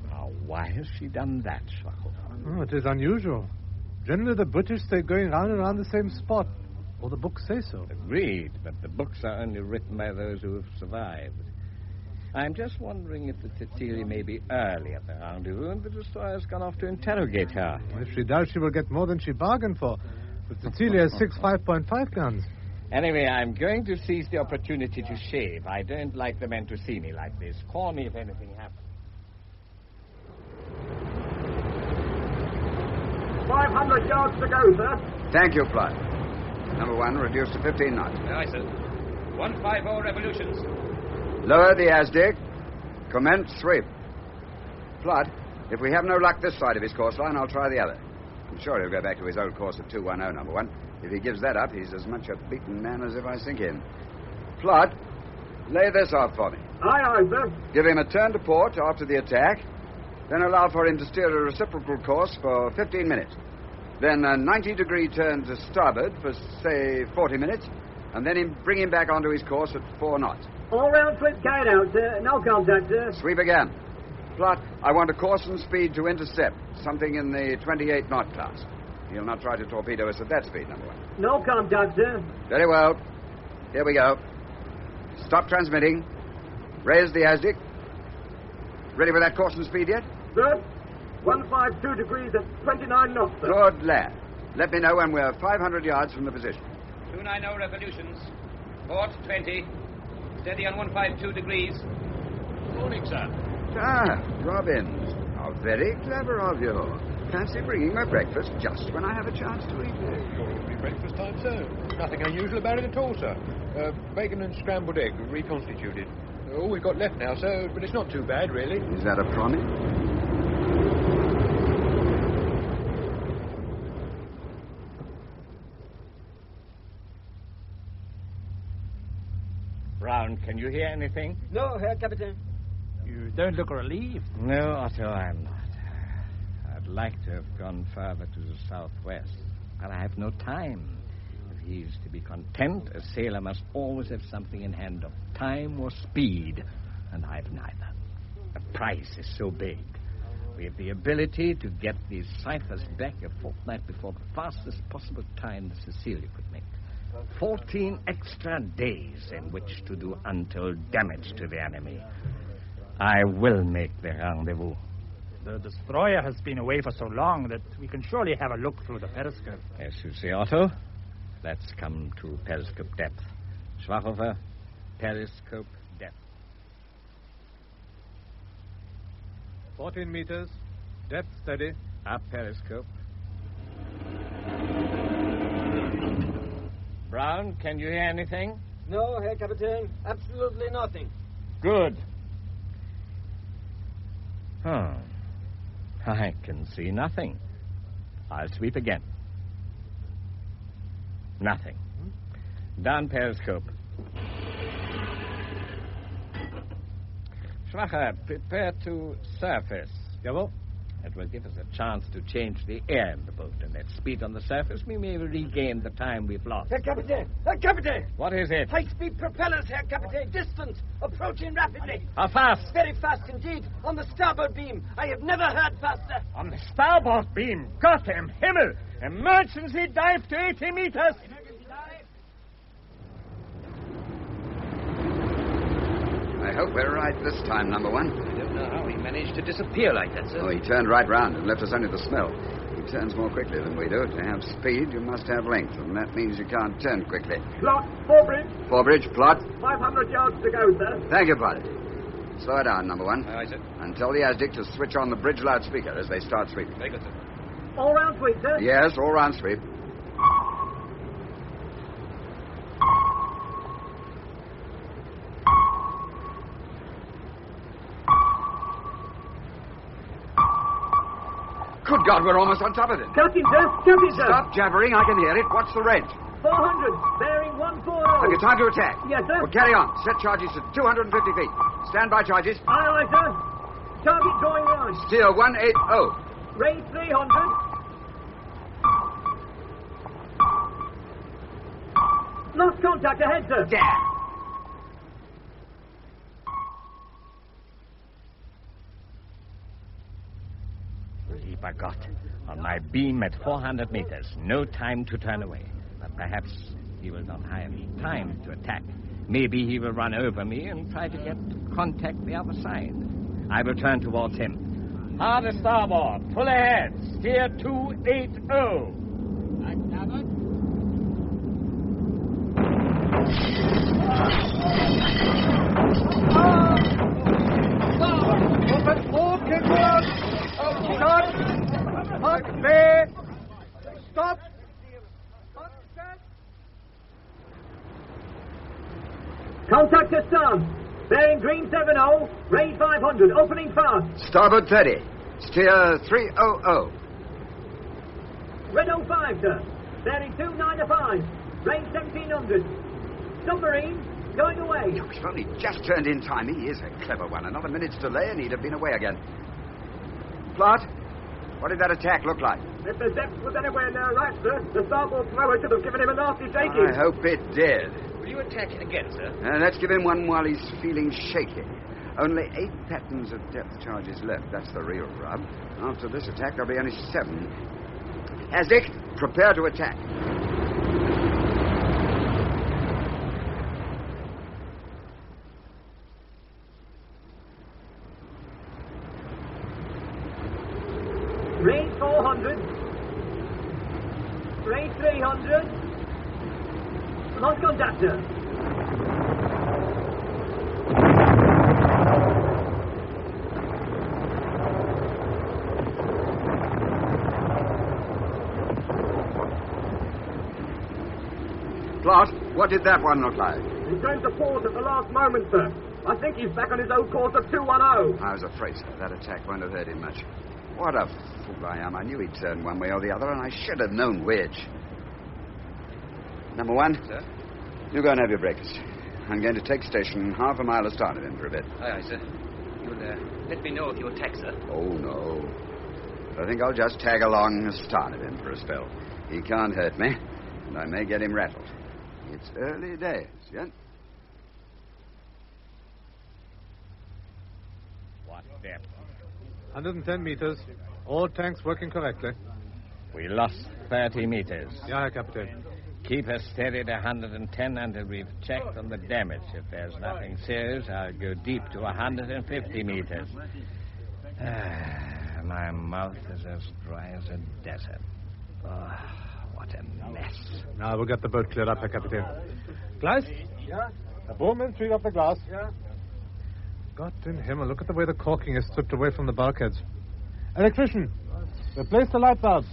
Now, why has she done that, Schwachhofer? Oh, it is unusual. Generally, the British stay going round and round the same spot. Or the books say so. Agreed, but the books are only written by those who have survived. I'm just wondering if the Cecilia may be early at the rendezvous and the destroyer's gone off to interrogate her. If she does, she will get more than she bargained for. The Cecilia has 6 5.5 guns. Anyway, I'm going to seize the opportunity to shave. I don't like the men to see me like this. Call me if anything happens. 500 yards to go, sir. Thank you, Plot. Number one, reduced to 15 knots. Aye, sir. 150 revolutions. Lower the Azdick. Commence sweep. Plot, if we have no luck this side of his course line, I'll try the other. I'm sure he'll go back to his old course of 210, number one. If he gives that up, he's as much a beaten man as if I sink in. Plot, lay this off for me. Aye, aye, sir. Give him a turn to port after the attack, then allow for him to steer a reciprocal course for 15 minutes. Then a 90-degree turn to starboard for, say, 40 minutes, and then bring him back onto his course at 4 knots. All round sweep carried out, sir. No contact, sir. Sweep again. Plot, I want a course and speed to intercept, something in the 28-knot class. He'll not try to torpedo us at that speed, number one. No contact, sir. Very well. Here we go. Stop transmitting. Raise the Azdick. Ready for that course and speed yet? Sir, 152 degrees at 29 knots, sir. Good lad. Let me know when we're 500 yards from the position. 290 revolutions. Port 20. Steady on 152 degrees. Morning, sir. Ah, Robbins. How very clever of you. Fancy bringing my breakfast just when I have a chance to eat it. It'll be breakfast time, sir. Nothing unusual about it at all, sir. Bacon and scrambled egg, reconstituted. All we've got left now, sir, but it's not too bad, really. Is that a promise? Brown, can you hear anything? No, Herr Captain. You don't look relieved. No, Otto, I'm not. I'd like to have gone further to the southwest, but I have no time. If he's to be content, a sailor must always have something in hand of time or speed, and I've neither. The price is so big. We have the ability to get these ciphers back a fortnight before the fastest possible time the Cecilia could make. 14 extra days in which to do untold damage to the enemy. I will make the rendezvous. The destroyer has been away for so long that we can surely have a look through the periscope. As you say, Otto, let's come to periscope depth. Schwachhofer, periscope depth. 14 meters. Depth steady. Up periscope. Brown, can you hear anything? No, Herr Captain. Absolutely nothing. Good. I can see nothing. I'll sweep again. Nothing. Down periscope. Schwacher, prepare to surface. Jawohl. It will give us a chance to change the air in the boat, and at speed on the surface, we may regain the time we've lost. Herr Kapitän! Herr Kapitän! What is it? High-speed propellers, Herr Kapitän. Distant. Approaching rapidly. How fast? Very fast indeed. On the starboard beam. I have never heard faster. On the starboard beam. Gott im Himmel! Emergency dive to 80 meters! I hope we're right this time, number one. I don't know how he managed to disappear like that, sir. Oh, he turned right round and left us only the smell. He turns more quickly than we do. To have speed, you must have length, and that means you can't turn quickly. Plot, Forbridge. Forbridge, plot. 500 yards to go, sir. Thank you, pilot. Slow it down, number one. Aye, sir. And tell the ASDIC to switch on the bridge loudspeaker as they start sweeping. Very good, sir. All round sweep, sir. Yes, all round sweep. Good God, we're almost on top of it. Captain, sir. Captain, sir. Stop jabbering. I can hear it. What's the range? 400. Bearing 140. Have you time to attack? Yes, sir. Well, carry on. Set charges to 250 feet. Stand by charges. Aye, aye, sir. Target drawing line. Steer 180. Range 300. Lost contact ahead, sir. Damn. Lieber Gott, on my beam at 400 meters. No time to turn away. But perhaps he will not have time to attack. Maybe he will run over me and try to get contact the other side. I will turn towards him. Hard to starboard. Full ahead. Steer 280. Stop! Contact astern. Bearing green 70. Range 500. Opening fast. Starboard 30. Steer 300. Red 05, sir. Bearing 295. Range 1700. Submarine going away. He's only just turned in time. He is a clever one. Another minute's delay and he'd have been away again. Plot, what did that attack look like? If the depth was anywhere near right, sir, the starboard thrower should have given him a nasty shaking. I hope it did. Will you attack it again, sir? Let's give him one while he's feeling shaky. Only 8 patterns of depth charges left. That's the real rub. After this attack, there'll be only 7. Azek, prepare to attack. Range 400. Range 300. Lost contact, sir. Plot, what did that one look like? He turned to port at the last moment, sir. I think he's back on his old course of 210. I was afraid, sir. That attack won't have hurt him much. What a fool I am. I knew he'd turn one way or the other, and I should have known which. Number one, sir? You go and have your breakfast. I'm going to take station half a mile astern of him for a bit. Aye, sir. You'll let me know if you attack, sir. Oh, no. But I think I'll just tag along astern of him for a spell. He can't hurt me, and I may get him rattled. It's early days, yeah? What depth? 110 meters. All tanks working correctly. We lost 30 meters. Ja, Herr Kapitän. Keep us steady at 110 until we've checked on the damage. If there's nothing serious, I'll go deep to 150 meters. My mouth is as dry as a desert. Oh, what a mess. Now we'll get the boat cleared up, Herr Kapitän. Gleis? Yeah? The bowman, treat off the glass. Yeah? God in Himmel, look at the way the caulking is stripped away from the bulkheads. Electrician, replace the light bulbs.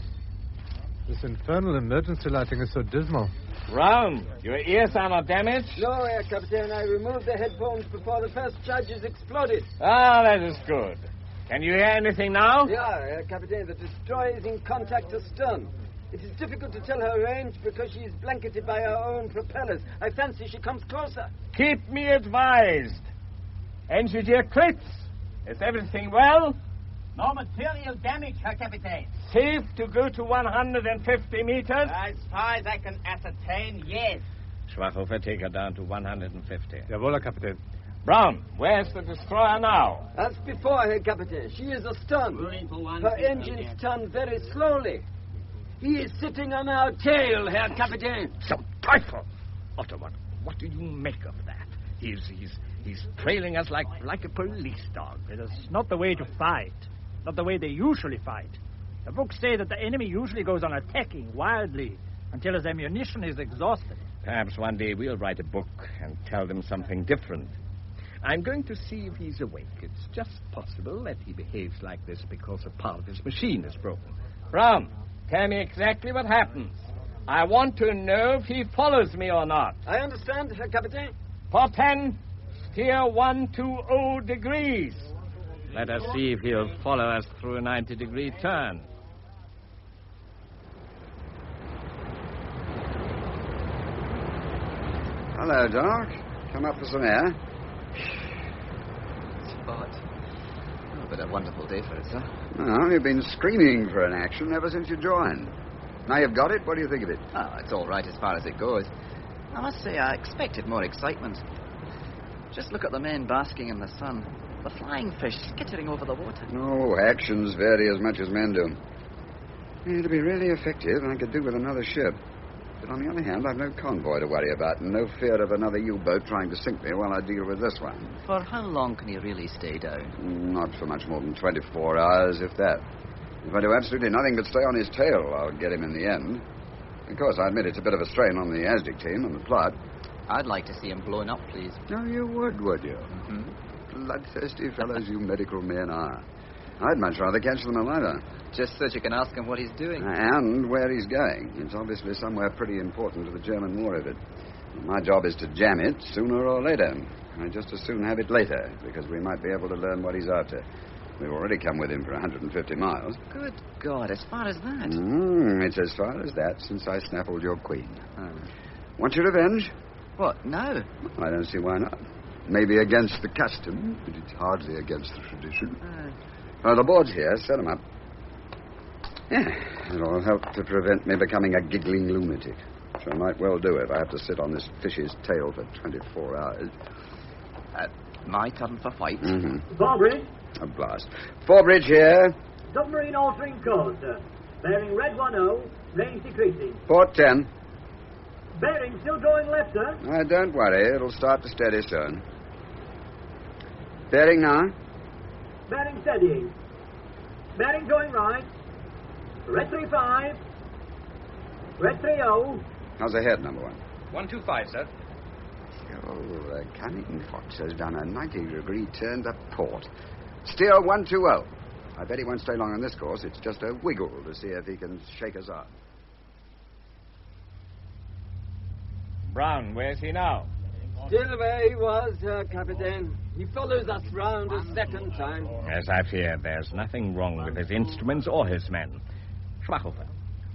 This infernal emergency lighting is so dismal. Brown, your ears are not damaged? No, Herr Captain. I removed the headphones before the first charges exploded. Ah, that is good. Can you hear anything now? Yeah, Herr Captain. The destroyer is in contact astern. It is difficult to tell her range because she is blanketed by her own propellers. I fancy she comes closer. Keep me advised. Engineer Kritz, is everything well? No material damage, Herr Captain. Safe to go to 150 meters? As far as I can ascertain, yes. Schwachhofer, take her down to 150. Jawohl, Herr Kapitän. Brown, where's the destroyer now? As before, Herr Captain, she is astern. Her engines turn very slowly. He is sitting on our tail, Herr Captain. Some Teufel! Otto, what do you make of that? He's trailing us like a police dog. It is not the way to fight. Not the way they usually fight. The books say that the enemy usually goes on attacking wildly until his ammunition is exhausted. Perhaps one day we'll write a book and tell them something different. I'm going to see if he's awake. It's just possible that he behaves like this because a part of his machine is broken. Brown, tell me exactly what happens. I want to know if he follows me or not. I understand, Herr Captain. Port 10, steer 120 degrees. Let us see if he'll follow us through a 90-degree turn. Hello, Doc. Come up for some air. Spot. Oh, but a wonderful day for it, sir. Well, you've been screaming for an action ever since you joined. Now you've got it, what do you think of it? Oh, it's all right as far as it goes. I must say I expected more excitement. Just look at the men basking in the sun. The flying fish skittering over the water. Oh, actions vary as much as men do. To be really effective, I could do with another ship. But on the other hand, I've no convoy to worry about and no fear of another U-boat trying to sink me while I deal with this one. For how long can you really stay down? Not for much more than 24 hours, if that. If I do absolutely nothing but stay on his tail, I'll get him in the end. Of course, I admit it's a bit of a strain on the ASDIC team and the plot. I'd like to see him blown up, please. No, you would you? Mm-hmm. Bloodthirsty fellows you medical men are. I'd much rather catch them alive. Just so that you can ask him what he's doing. And where he's going. It's obviously somewhere pretty important to the German war effort. My job is to jam it sooner or later. I'd just as soon have it later, because we might be able to learn what he's after. We've already come with him for 150 miles. Good God, as far as that? It's as far as that since I snaffled your queen. Want your revenge? What, now? I don't see why not. Maybe against the custom, but it's hardly against the tradition. The board's here. Set them up. Yeah, it'll help to prevent me becoming a giggling lunatic. Which I might well do if I have to sit on this fish's tail for 24 hours. My turn for fight. Forbridge. A blast. Forbridge here. Submarine altering course, sir. Bearing red 10, range decreasing. Port 10. Bearing still drawing left, sir. Don't worry. It'll start to steady soon. Bearing now. Bearing steadying. Bearing going right. Red 35. Red 30. How's ahead, number one? 125, sir. Oh, Cunning Fox has done a 90-degree turn to port. Steer 120. I bet he won't stay long on this course. It's just a wiggle to see if he can shake us off. Brown, where's he now? Still where he was, Herr Captain. He follows us round a second time. As I feared, there's nothing wrong with his instruments or his men. Schwachhofer,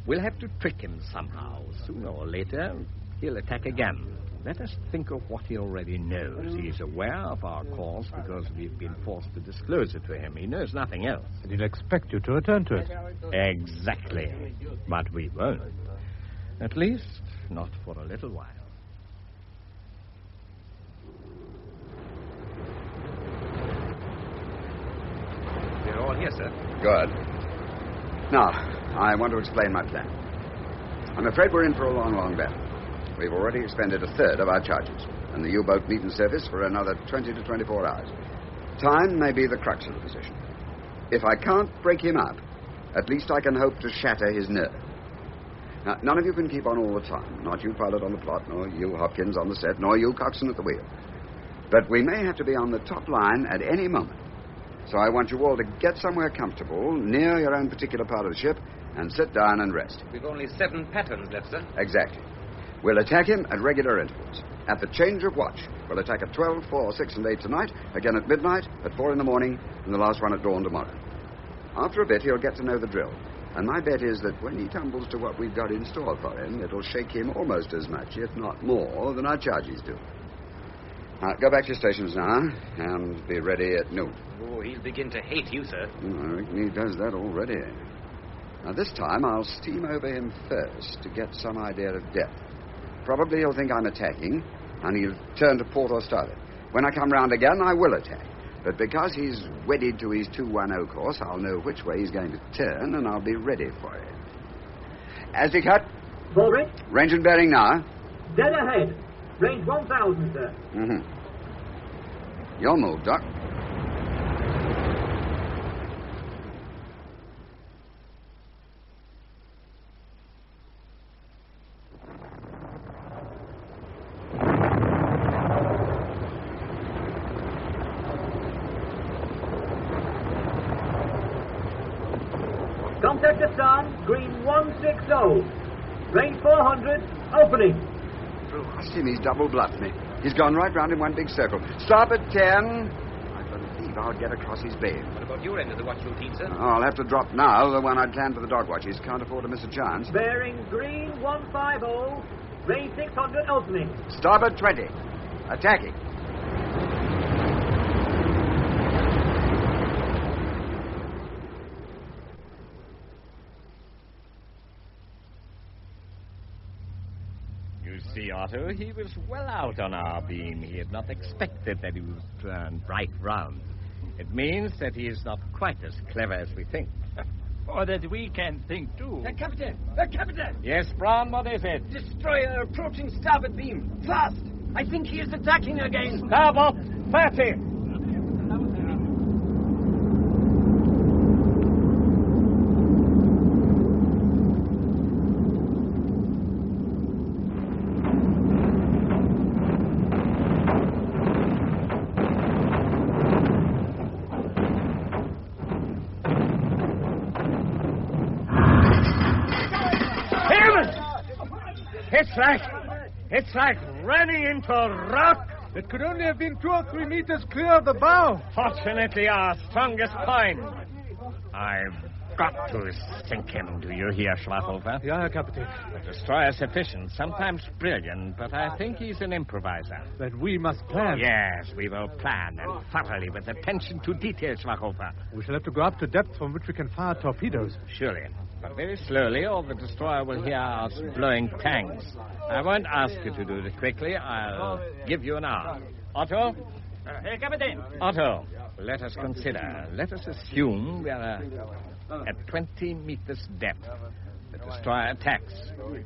we'll have to trick him somehow. Sooner or later, he'll attack again. Let us think of what he already knows. He's aware of our course because we've been forced to disclose it to him. He knows nothing else. And he'll expect you to return to it. Exactly. But we won't. At least, not for a little while. They're all here, sir. Good. Now, I want to explain my plan. I'm afraid we're in for a long, long battle. We've already expended a third of our charges, and the U-boat needn't service for another 20 to 24 hours. Time may be the crux of the position. If I can't break him up, at least I can hope to shatter his nerve. Now, none of you can keep on all the time. Not you, pilot, on the plot, nor you, Hopkins, on the set, nor you, coxswain, at the wheel. But we may have to be on the top line at any moment. So I want you all to get somewhere comfortable, near your own particular part of the ship, and sit down and rest. We've only 7 patterns left, sir. Exactly. We'll attack him at regular intervals. At the change of watch, we'll attack at 12, 4, 6, and 8 tonight, again at midnight, at 4 in the morning, and the last one at dawn tomorrow. After a bit, he'll get to know the drill. And my bet is that when he tumbles to what we've got in store for him, it'll shake him almost as much, if not more, than our charges do. Go back to your stations now and be ready at noon. Oh, he'll begin to hate you, sir. I reckon he does that already. Now, this time I'll steam over him first to get some idea of depth. Probably he'll think I'm attacking, and he'll turn to port or starboard. When I come round again, I will attack. But because he's wedded to his 210 course, I'll know which way he's going to turn, and I'll be ready for it. Asdy cut. Forward. Range and bearing now. Dead ahead. Range 1,000, sir. Mm-hmm. Your move, Doc. Contact the sun, green 160. Range 400, opening. Blast him, he's double bluffed me. He's gone right round in one big circle. Stop at 10. I believe I'll get across his beam. What about your end of the watch routine, sir? Oh, I'll have to drop now the one I'd planned for the dog watches. Can't afford to miss a chance. Bearing green 150, range 600, opening. Stop at 20. Attacking. See, Otto, he was well out on our beam. He had not expected that he would turn right round. It means that he is not quite as clever as we think. Or that we can think, too. Herr Captain! Herr Captain! Yes, Brown, what is it? Destroyer approaching starboard beam. Fast! I think he is attacking again. Starboard 30! It's like running into a rock. It could only have been 2 or 3 meters clear of the bow. Fortunately, our strongest point. I've got to sink him. Do you hear, Schwarzhofer? Ja, Herr Captain. The destroyer's efficient, sometimes brilliant, but I think he's an improviser. Then we must plan. Yes, we will plan, and thoroughly, with attention to detail, Schwarzhofer. We shall have to go up to depth from which we can fire torpedoes. Surely. But very slowly, or the destroyer will hear us blowing tanks. I won't ask you to do it quickly. I'll give you an hour. Otto? Herr Captain. Otto, let us consider. Let us assume we are at 20 meters depth. The destroyer attacks.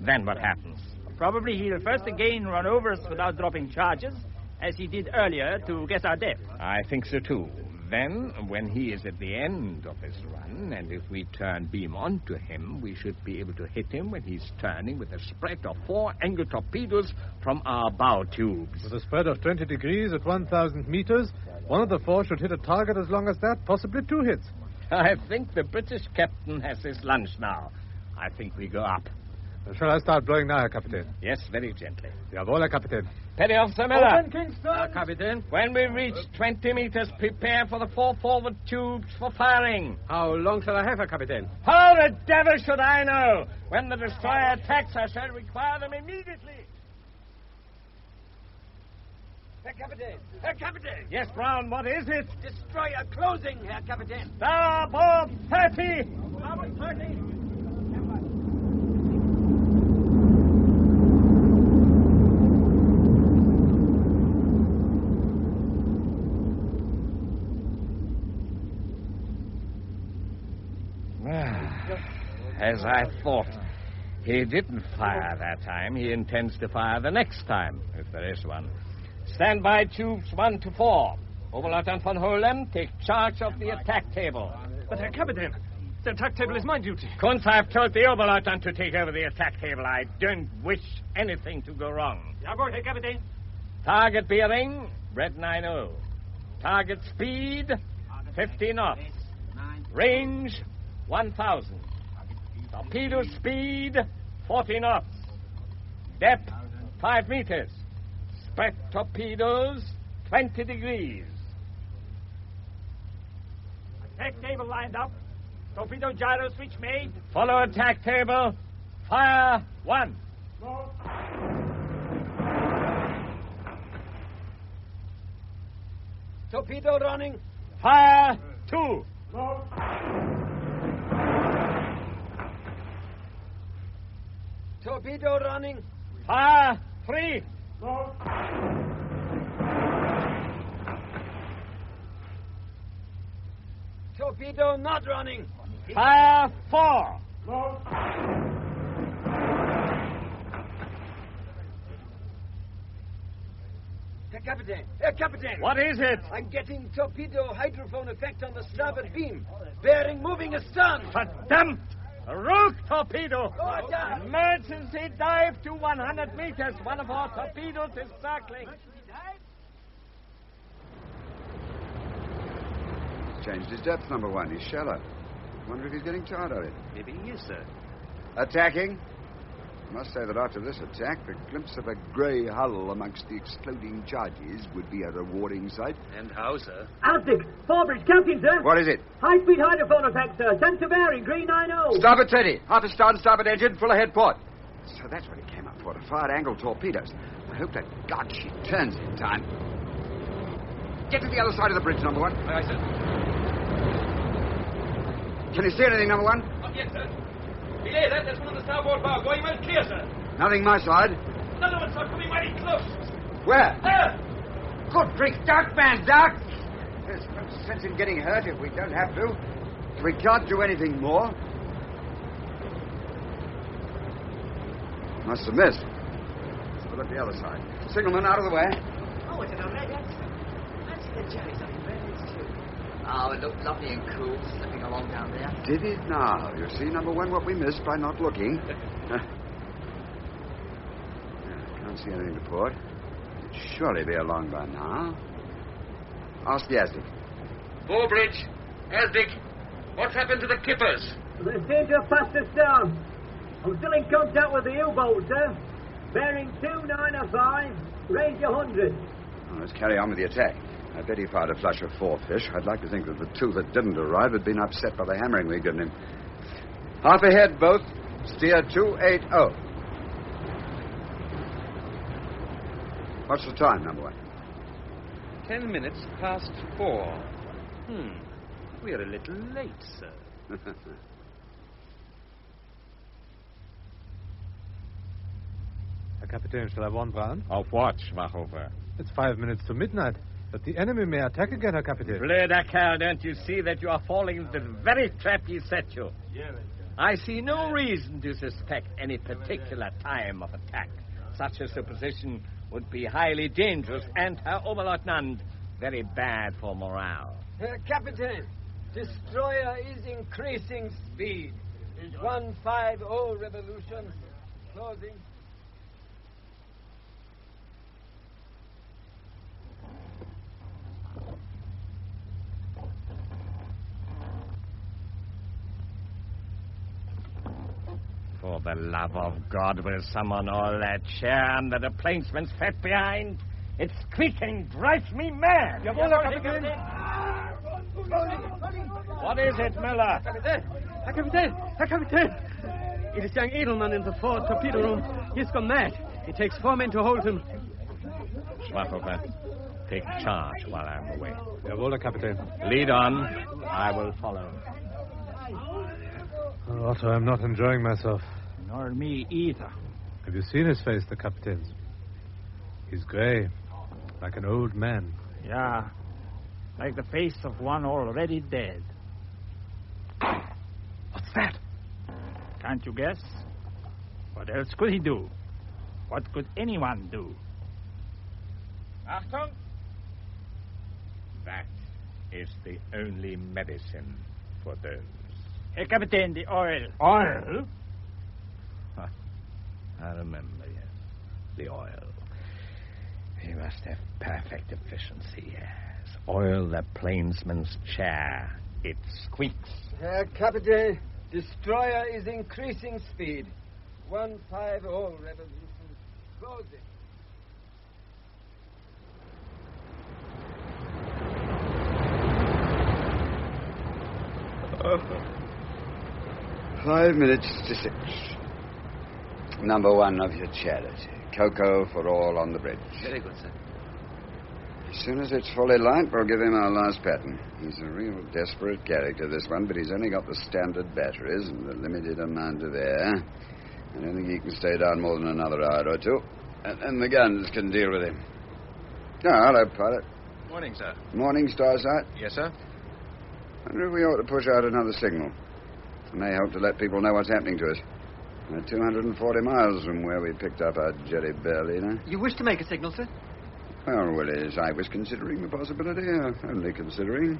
Then what happens? Probably he'll first again run over us without dropping charges, as he did earlier to guess our depth. I think so, too. Then, when he is at the end of his run, and if we turn beam onto him, we should be able to hit him when he's turning with a spread of 4 angle torpedoes from our bow tubes. With a spread of 20 degrees at 1,000 meters, one of the 4 should hit a target as long as that, possibly 2 hits. I think the British captain has his lunch now. I think we go up. Shall I start blowing now, Herr Captain? Yes, very gently. Jawohl, Herr Captain. Petty Officer Miller. Open, Kingston! Captain. When we reach 20 meters, prepare for the 4 forward tubes for firing. How long shall I have, Herr Captain? How the devil should I know? When the destroyer attacks, I shall require them immediately. Herr Captain! Herr Captain! Yes, Brown, what is it? Destroyer closing, Herr Captain! Starboard 30! Starboard 30! As I thought. He didn't fire that time. He intends to fire the next time, if there is one. Stand by tubes 1 to 4. Oberleutnant von Holem, take charge of the attack table. But, Herr Captain, the attack table is my duty. Kunz, I've told the Oberleutnant to take over the attack table. I don't wish anything to go wrong. Jawohl, Herr Captain. Target bearing, red 90. Target speed, 50 knots. Range, 1,000. Torpedo speed, 40 knots. Depth, 5 meters. Spread torpedoes, 20 degrees. Attack table lined up. Torpedo gyro switch made. Follow attack table. Fire 1. Torpedo running. Fire 2. Torpedo running. Fire 3. Torpedo not running. Fire 4. Herr Captain. What is it? I'm getting torpedo hydrophone effect on the starboard beam. Bearing moving astern. Verdammt! A rogue torpedo! Order! Emergency dive to 100 meters. One of our torpedoes is circling. He's changed his depth, number one. He's shallow. Wonder if he's getting tired of it. Maybe he is, sir. Attacking. I must say that after this attack, the glimpse of a grey hull amongst the exploding charges would be a rewarding sight. And how, sir? Arctic, Forbridge, Captain, sir. What is it? High-speed hydrophone effect, sir. Sent to bearing, green 90. Starboard 30. Half a star and starboard engine, full ahead port. So that's what he came up for, to fire angle torpedoes. I hope that God she turns in time. Get to the other side of the bridge, number one. Aye, sir. Can you see anything, number one? Not yet, sir. Belay that. There's one on the starboard bow. Going well clear, sir. Nothing my side. Another one, sir. Coming mighty close. Where? There. Good grief, duck, man, duck! There's no sense in getting hurt if we don't have to. If we can't do anything more. Must have missed. Let's look at the other side. Signalman, out of the way. Oh, it's an red accent. Fancy the cherries up in Relentless, too. Oh, it looked lovely and cool, slipping along down there. Did it now? You see, number one, what we missed by not looking. Can't see anything to port. It'd surely be along by now. Ask the Aztec. Bowbridge. Aztec. What's happened to the kippers? They seem to have passed us down. I'm still in contact with the U-boat, sir. Bearing 295, range 100. Well, let's carry on with the attack. I bet he fired a flush of 4 fish. I'd like to think that the 2 that didn't arrive had been upset by the hammering we'd given him. Half ahead, both. Steer 280. What's the time, number one? 10 minutes past 4. We're a little late, sir. Herr Kapitän, shall I warn Brown? Auf watch, Wachover. It's 5 minutes to midnight, but the enemy may attack again, Herr Kapitän. Blöder Kerl, don't you see that you are falling into the very trap he set you? I see no reason to suspect any particular time of attack. Such a supposition would be highly dangerous and, Herr Oberleutnant, very bad for morale. Herr Captain, destroyer is increasing speed. 150 revolutions. Closing. For the love of God, will someone haul that chair under the plainsman's fat behind? Its creaking drives me mad. What is it, Miller? Herr Captain! It is young Edelman in the forward torpedo room. He's gone mad. It takes 4 men to hold him. Schwachover, take charge while I'm away. Jawohl, Herr Kapitän. Lead on. I will follow. Oh, Otto, I'm not enjoying myself. Nor me either. Have you seen his face, the Kapitän's? He's grey, like an old man. Yeah, like the face of one already dead. What's that? Can't you guess? What else could he do? What could anyone do? Achtung! That is the only medicine for those. Herr Captain, the oil. Oil? I remember, yes. The oil. He must have perfect efficiency, yes. Oil the plainsman's chair. It squeaks. Herr Captain, destroyer is increasing speed. 150 revolutions. Closing. Oh. 5 minutes to 6. Number one of your charity. Cocoa for all on the bridge. Very good, sir. As soon as it's fully light, we'll give him our last pattern. He's a real desperate character, this one, but he's only got the standard batteries and a limited amount of air. I don't think he can stay down more than another hour or two. And the guns can deal with him. Oh, hello, pilot. Morning, sir. Morning, Starsight. Yes, sir? I wonder if we ought to push out another signal. It may help to let people know what's happening to us. We're 240 miles from where we picked up our Jerry Berliner. You wish to make a signal, sir? Well, Willis, I was considering the possibility, only considering.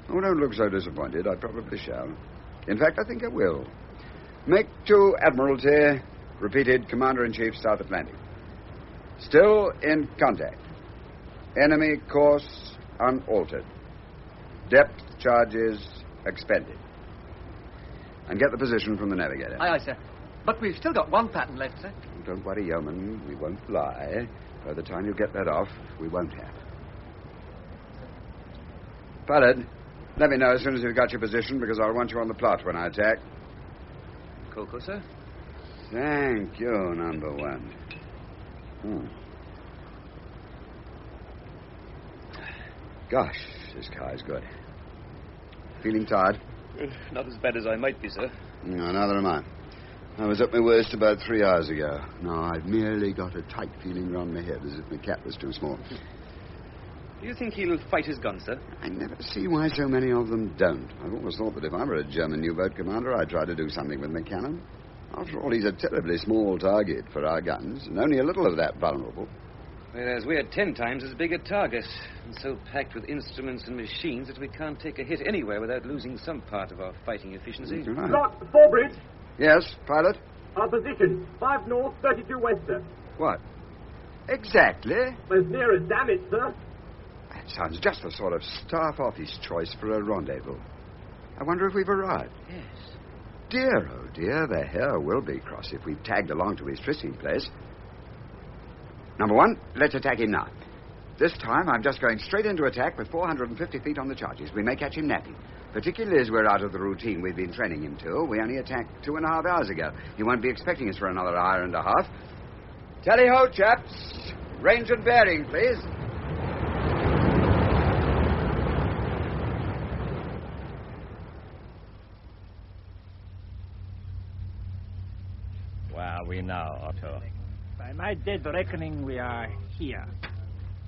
Oh, don't look so disappointed. I probably shall. In fact, I think I will. Make to Admiralty, repeated Commander-in-Chief, South Atlantic. Still in contact. Enemy course unaltered. Depth charges expended. And get the position from the navigator. Aye, sir. But we've still got one pattern left, sir. Don't worry, Yeoman. We won't lie. By the time you get that off, we won't have. Pilot, let me know as soon as you've got your position, because I'll want you on the plot when I attack. Coco, sir? Thank you, number one. Gosh, this car is good. Feeling tired? Not as bad as I might be, sir. No, neither am I. I was at my worst about 3 hours ago. Now, I've merely got a tight feeling round my head, as if my cap was too small. Do you think he'll fight his gun, sir? I never see why so many of them don't. I've always thought that if I were a German U-boat commander, I'd try to do something with my cannon. After all, he's a terribly small target for our guns, and only a little of that vulnerable. Whereas we're 10 times as big a target, and so packed with instruments and machines that we can't take a hit anywhere without losing some part of our fighting efficiency. Right. Plot, Forbridge. Yes, pilot? Our position, 5 north, 32 west, sir. What? Exactly? As near as damn it, sir. That sounds just the sort of staff office choice for a rendezvous. I wonder if we've arrived. Yes. Dear, oh dear, the hair will be cross if we've tagged along to his trysting place. Number one, let's attack him now. This time, I'm just going straight into attack with 450 feet on the charges. We may catch him napping. Particularly as we're out of the routine we've been training him to. We only attacked 2.5 hours ago. He won't be expecting us for another hour and a half. Tally-ho, chaps. Range and bearing, please. Where are we now, Otto? By my dead reckoning, we are here.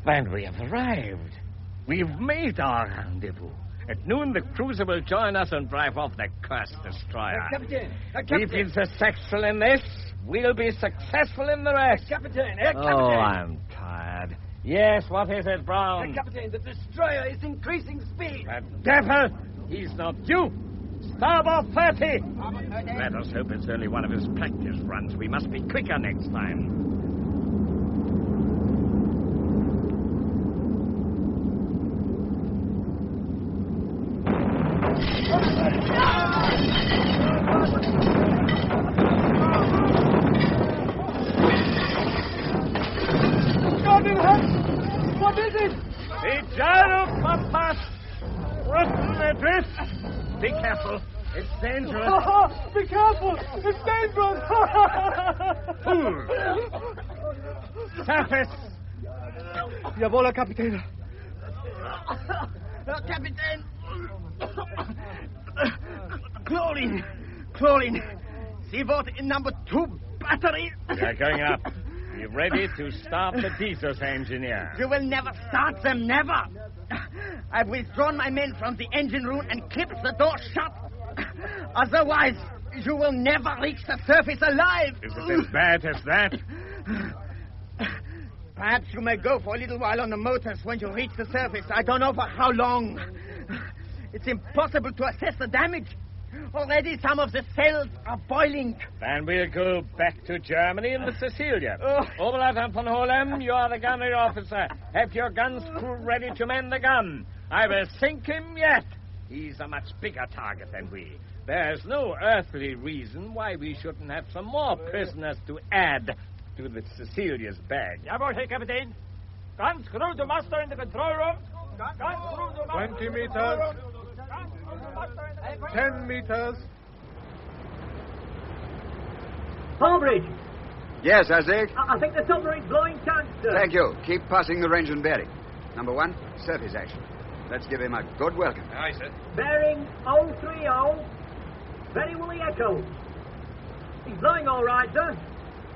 Then we have arrived. We've made our rendezvous. At noon, the cruiser will join us and drive off the cursed destroyer. Captain! We've been successful in this. We'll be successful in the rest. Captain! Oh, I'm tired. Yes, what is it, Brown? Captain, the destroyer is increasing speed. The devil! He's not due. Starboard 30! Let us hope it's only one of his practice runs. We must be quicker next time. What is it? The gyro compass! Rotten adrift! Be careful. It's dangerous. Be careful! It's dangerous! Fool! Surface! Jawohl, Kapitän. Captain! Chlorine. Sie wird in number 2 battery. They're going up. Be ready to start the diesels, engineer. You will never start them, never. I've withdrawn my men from the engine room and clipped the door shut. Otherwise, you will never reach the surface alive. Is it as bad as that? Perhaps you may go for a little while on the motors when you reach the surface. I don't know for how long. It's impossible to assess the damage. Already some of the cells are boiling. Then we'll go back to Germany in the Cecilia. Oberleutnant von Holem, you are the gunnery officer. Have your gun's crew ready to man the gun. I will sink him yet. He's a much bigger target than we. There's no earthly reason why we shouldn't have some more prisoners to add to the Cecilia's bag. Jawohl, Herr Kapitän. Guns crew to muster in the control room. Guns crew to muster 20 meters. 10 meters. Forbridge! Yes, Isaac? I think the submarine's blowing tanks, sir. Thank you. Keep passing the range and bearing. Number 1, surface action. Let's give him a good welcome. Aye, sir. Bearing 030. Very woolly echo. He's blowing all right, sir.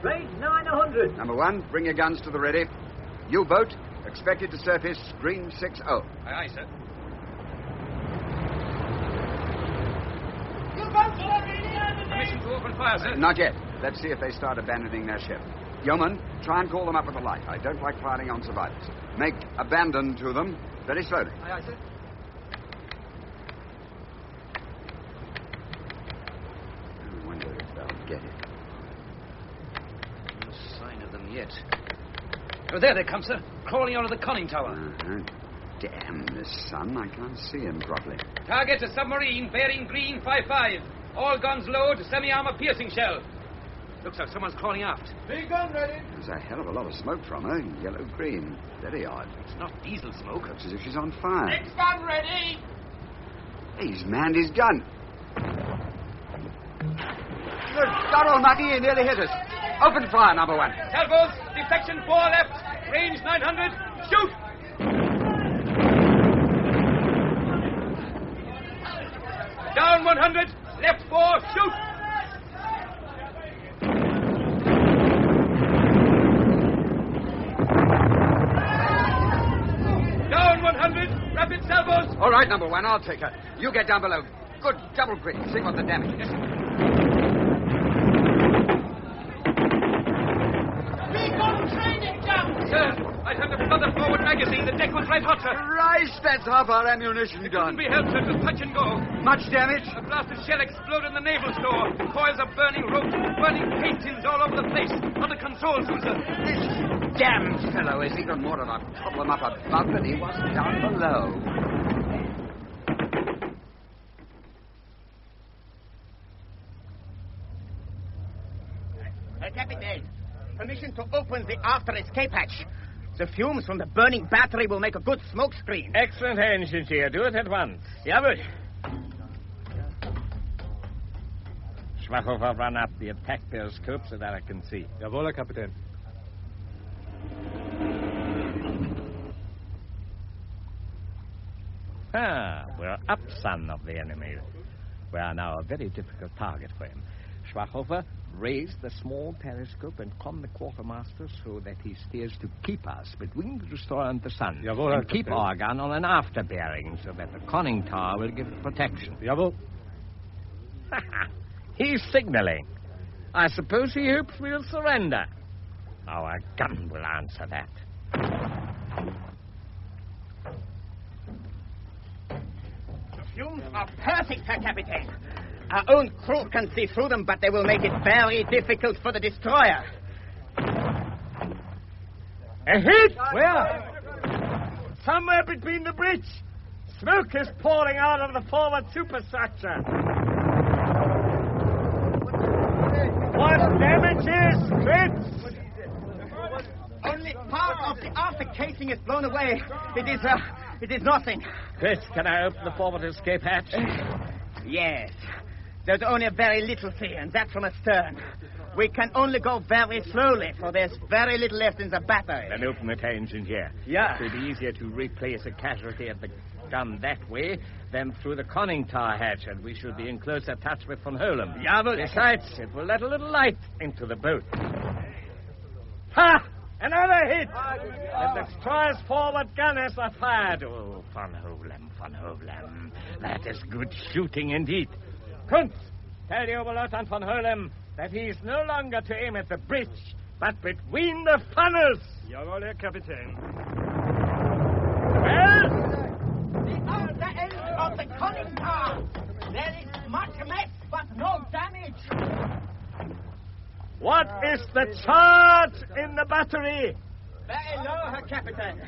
Range 900. Number 1, bring your guns to the ready. U-boat, expected to surface green 60. Aye, aye, sir. Permission to open fire, sir? Not yet. Let's see if they start abandoning their ship. Yeoman, try and call them up with a light. I don't like firing on survivors. Make abandon to them very slowly. Aye, aye, sir. I wonder if they'll get it. No sign of them yet. Oh, there they come, sir. Crawling out of the conning tower. Damn the sun. I can't see him properly. Target a submarine bearing green 55. All guns load, semi-armor piercing shell. Looks like someone's crawling aft. Big gun ready. There's a hell of a lot of smoke from her. Yellow-green. Very odd. It's not diesel smoke. Looks as if she's on fire. Next gun ready. He's manned his gun. Good God almighty, he nearly hit us. Open fire, number 1. Salvos, deflection 4 left. Range 900. Shoot! Down 100. Left 4. Shoot! Down 100. Rapid salvos. All right, number 1, I'll take her. You get down below. Good double quick. See what the damage is. Sir, I had to flood the forward magazine. The deck was red hot, sir. Christ, that's half our ammunition Couldn't gone. be helped, sir. It was touch and go. Much damage? A blasted shell exploded in the naval store. Coils of burning rope, burning paint tins all over the place. On the control room, sir. This damned fellow is even more of a problem up above than he was down below. Herr Captain, permission to open the after escape hatch. The fumes from the burning battery will make a good smoke screen. Excellent, Herr Engineer. Do it at once. Jawohl. Schwachhofer, run up the attack periscope so that I can see. Jawohl, Herr Kapitän. We're up, son of the enemy. We are now a very difficult target for him. Schwachhofer, raise the small periscope and con the quartermaster so that he steers to keep us between the destroyer and the sun. Jawohl, and keep our gun on an after bearing so that the conning tower will give it protection. Jawohl. He's signaling. I suppose he hopes we'll surrender. Our gun will answer that. The fumes are perfect, Herr Captain. Our own crew can see through them, but they will make it very difficult for the destroyer. A hit! Where? Somewhere between the bridge. Smoke is pouring out of the forward superstructure. What damages, Fritz? Only part of the after casing is blown away. It is nothing. Chris, can I open the forward escape hatch? Yes. There's only a very little thing, and that's from astern. We can only go very slowly, for there's very little left in the battery. Then open the engine here. Yeah. It will be easier to replace a casualty at the gun that way than through the conning tower hatch, and we should be in closer touch with von Holem. Jawohl. Besides, it will let a little light into the boat. Ha! Another hit! The destroyer's forward gunners are fired. Oh, von Holem. That is good shooting indeed. Kunz, tell the Oberleutnant von Holem that he is no longer to aim at the bridge, but between the funnels. Jawohl, Herr Kapitän. Well? The other end of the conning tower. There is much mess, but no damage. What is the charge in the battery? Very low, Herr Captain.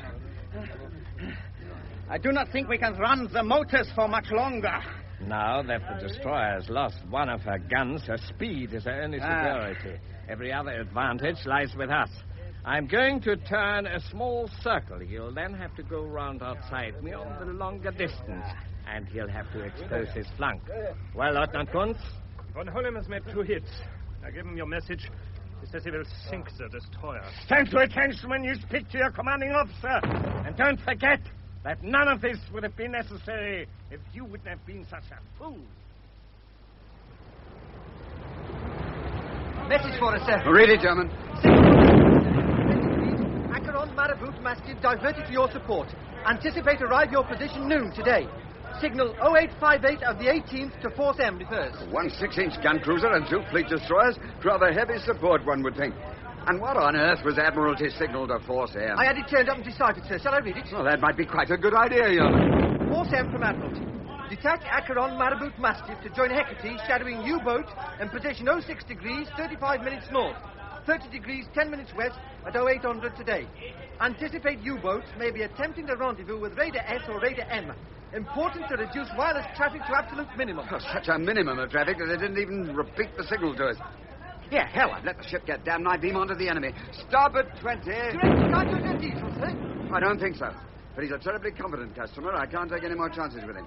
I do not think we can run the motors for much longer. Now that the destroyer has lost one of her guns, her speed is her only superiority. Every other advantage lies with us. I'm going to turn a small circle. He'll then have to go round outside me on the longer distance, and he'll have to expose his flank. Well, Lieutenant Kunz? Von Holem has made 2 hits. I give him your message. He says he will sink the destroyer. Stand to attention when you speak to your commanding officer. And don't forget that none of this would have been necessary if you wouldn't have been such a fool. Message for us, sir. Read it, German. Acheron Marabouts Mastiff diverted to your support. Anticipate arrive your position noon today. Signal 0858 of the 18th to Force M refers. One 6-inch gun cruiser and 2 fleet destroyers. Rather heavy support, one would think. And what on earth was Admiralty signal to Force M? I had it turned up and deciphered, sir. Shall I read it? Well, that might be quite a good idea, Yeoman. Force M from Admiralty. Detach Acheron Marabout Mastiff to join Hecate, shadowing U-boat and position 06 degrees, 35 minutes north, 30 degrees, 10 minutes west at 0800 today. Anticipate U-boats may be attempting to rendezvous with Raider S or Raider M. Important to reduce wireless traffic to absolute minimum. Oh, such a minimum of traffic that they didn't even repeat the signal to us. Yeah, hell, I've let the ship get damn nigh beam onto the enemy. Stop at 20. You reckon you can't use your diesel, sir? I don't think so. But he's a terribly competent customer. I can't take any more chances with him.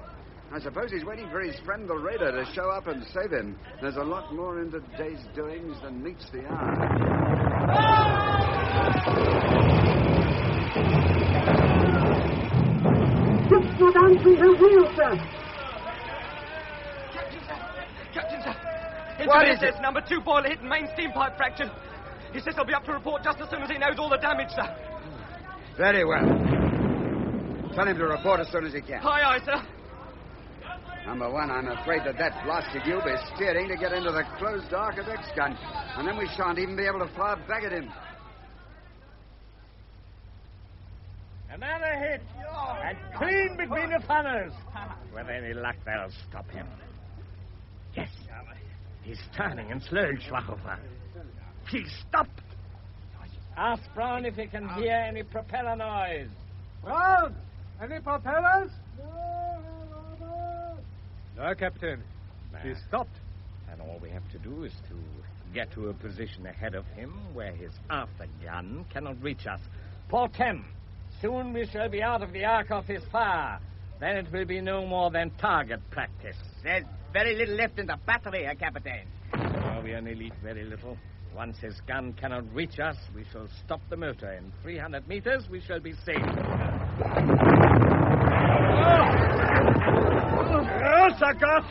I suppose he's waiting for his friend the raider to show up and save him. There's a lot more in today's doings than meets the eye. Ship's not answering her wheel, sir. Captain, sir. What is it? Number 2 boiler hit and main steam pipe fractured. He says he'll be up to report just as soon as he knows all the damage, sir. Very well. Tell him to report as soon as he can. Aye, sir. Number 1, I'm afraid that blasted Yube is steering to get into the closed arc of X-gun. And then we shan't even be able to fire back at him. Another hit. And clean between the funnels. With any luck, they'll stop him. Yes. He's turning and slowing, Schwachofer. He's stopped. Ask Brown if he can hear any propeller noise. Brown! Any propellers? No, Captain. He's stopped. And all we have to do is to get to a position ahead of him where his aftergun cannot reach us. Port 10. Soon we shall be out of the arc of his fire. Then it will be no more than target practice. There's very little left in the battery, Herr Captain. Oh, we only need very little. Once his gun cannot reach us, we shall stop the motor. In 300 meters, we shall be safe. Oh, Sagat!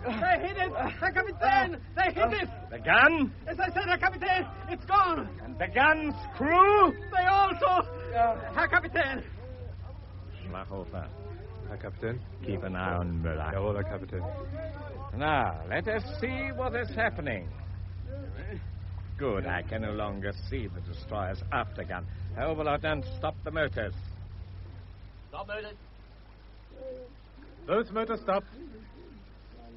They hit it! Herr Kapitän! They hit it! The gun? As I said, Herr Kapitän, it's gone! And the gun's crew? They also... Herr Kapitän! Schwachofer. Herr Captain. Keep an eye on Müller. Jawohl, Herr Captain. Now, let us see what is happening. Good, I can no longer see the destroyer's aftergun. Herr Oberleutnant, stop the motors. Stop motors. Both motors stop.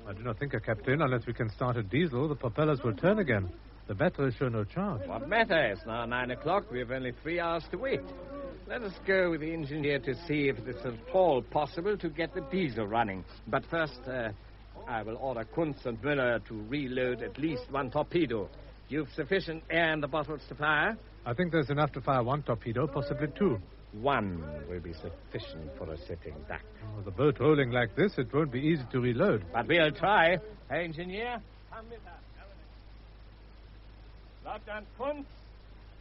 I do not think, Herr Captain, unless we can start a diesel, the propellers will turn again. The batteries show no charge. What matter? It's now 9 o'clock. We have only 3 hours to wait. Let us go with the engineer to see if it is at all possible to get the diesel running. But first, I will order Kunz and Müller to reload at least 1 torpedo. You've sufficient air in the bottles to fire? I think there's enough to fire 1 torpedo, possibly 2. 1 will be sufficient for a sitting duck. With the boat rolling like this, it won't be easy to reload. But we'll try. Hey, engineer, come with us. Lieutenant Kunz,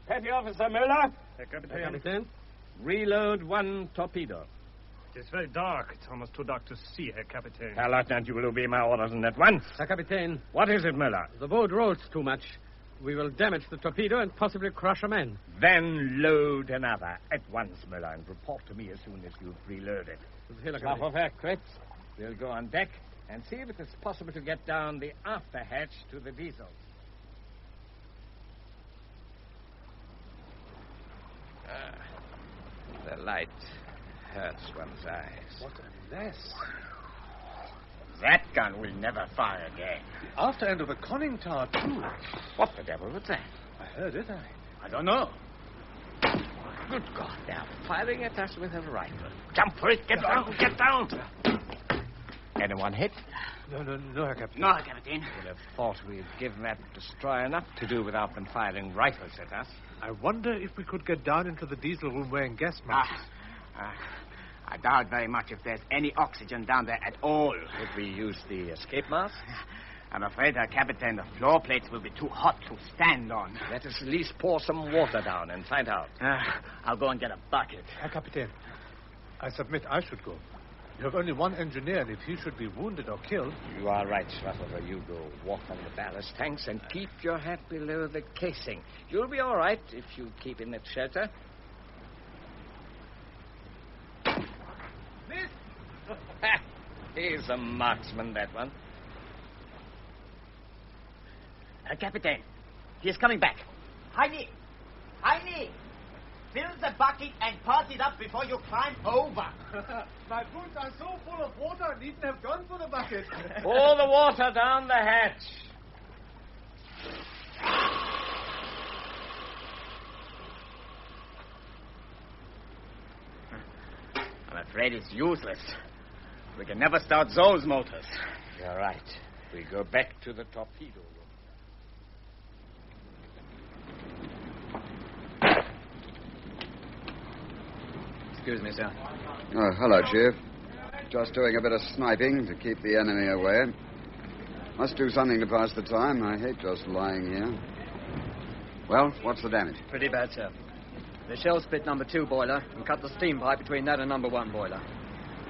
Petty Officer Müller. Herr Kapitän. Reload 1 torpedo. It is very dark. It's almost too dark to see, Herr Kapitän. Herr Lieutenant, you will obey my orders and at once. Herr Kapitän. What is it, Müller? The boat rolls too much. We will damage the torpedo and possibly crush a man. Then load another at once, Müller, and report to me as soon as you've reloaded. Schwachofer, Kretz, we'll go on deck and see if it is possible to get down the after hatch to the diesels. The light hurts one's eyes. What a mess. That gun will never fire again. The after end of a conning tower, too. What the devil was that? I heard it. I don't know. Good God, they're firing at us with a rifle. Jump for it. Get down. Get down. Anyone hit? No, Herr Captain. No, Herr Captain. Would have thought we'd given that destroyer enough to do without them firing rifles at us. I wonder if we could get down into the diesel room wearing gas masks. I doubt very much if there's any oxygen down there at all. Could we use the escape mask? I'm afraid, Herr Captain, the floor plates will be too hot to stand on. Let us at least pour some water down and find out. I'll go and get a bucket. Herr Kapitän, I submit I should go. You have only one engineer, and if he should be wounded or killed... You are right, Schwarzhofer. You go walk on the ballast tanks and keep your hat below the casing. You'll be all right if you keep in that shelter. He's a marksman, that one. Herr Captain, he is coming back. Heini! Heini! Fill the bucket and pass it up before you climb over. My boots are so full of water, I needn't have gone for the bucket. Pour the water down the hatch. I'm afraid it's useless. We can never start those motors. You're right. We go back to the torpedo room. Excuse me, sir. Oh, hello, Chief. Just doing a bit of sniping to keep the enemy away. Must do something to pass the time. I hate just lying here. Well, what's the damage? Pretty bad, sir. The shell split number 2 boiler and cut the steam pipe between that and number 1 boiler.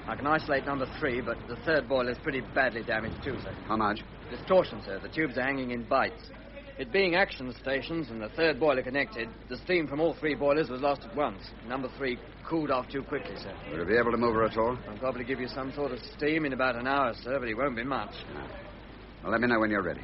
I can isolate number 3, but the 3rd boiler is pretty badly damaged too, sir. How much? Distortion, sir. The tubes are hanging in bites. It being action stations and the 3rd boiler connected, the steam from all 3 boilers was lost at once. Number 3 cooled off too quickly, sir. Will you be able to move her at all? I'll probably give you some sort of steam in about an hour, sir, but it won't be much. No. Well, let me know when you're ready.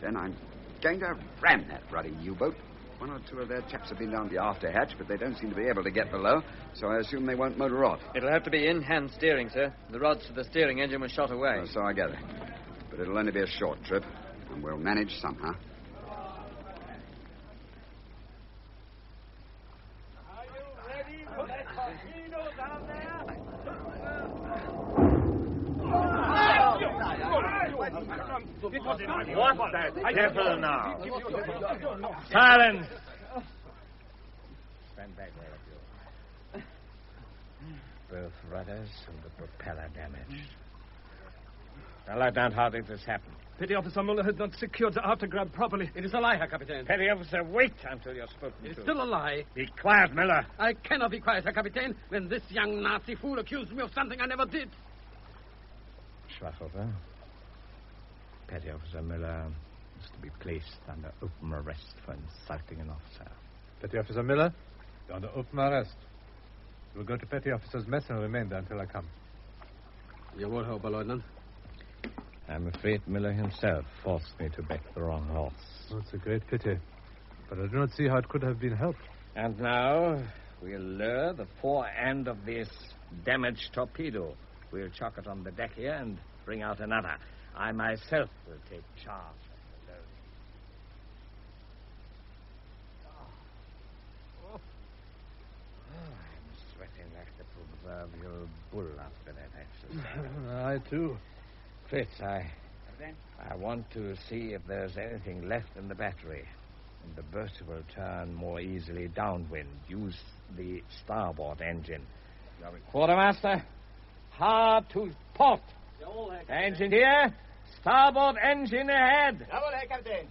Then I'm going to ram that ruddy U-boat. 1 or 2 of their chaps have been down the after hatch, but they don't seem to be able to get below, so I assume they won't motor off. It'll have to be in-hand steering, sir. The rods for the steering engine were shot away. Oh, so I gather. But it'll only be a short trip, and we'll manage somehow. What's that devil now? Silence! Stand back, all of you. Both rudders and the propeller damaged. Now, Lieutenant, how did this happen? Petty Officer Muller has not secured the aftergrab properly. It is a lie, Herr Captain. Petty Officer, wait until you're spoken to. It is still a lie. Be quiet, Miller. I cannot be quiet, Herr Captain, when this young Nazi fool accused me of something I never did. Schwarzhofer, Petty Officer Miller is to be placed under open arrest for insulting an officer. Petty Officer Miller, you're under open arrest. You will go to Petty Officer's mess and remain there until I come. Jawohl, Herr Oberleutnant. I'm afraid Miller himself forced me to back the wrong horse. Oh, it's a great pity. But I do not see how it could have been helped. And now we'll lower the fore end of this damaged torpedo. We'll chuck it on the deck here and bring out another. I myself will take charge of the load. I'm sweating like the proverbial bull after that exercise. I, too. Fritz, I want to see if there's anything left in the battery. And the boat will turn more easily downwind. Use the starboard engine. Quartermaster, hard to port. Engineer, starboard engine ahead. Jawohl, Herr Captain.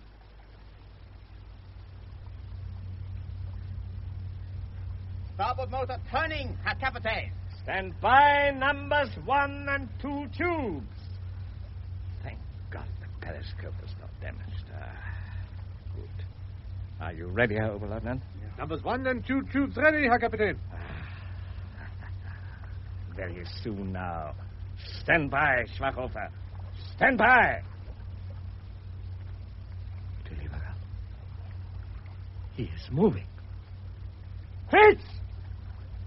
Starboard motor turning, Herr Captain. Stand by numbers 1 and 2 tubes. Thank God the periscope is not damaged. Good. Are you ready, Herr Oberleutnant? Numbers 1 and 2 tubes ready, Herr Captain. Very soon now. Stand by, Schwarzhofer. Stand by. Deliver. He is moving. Fritz!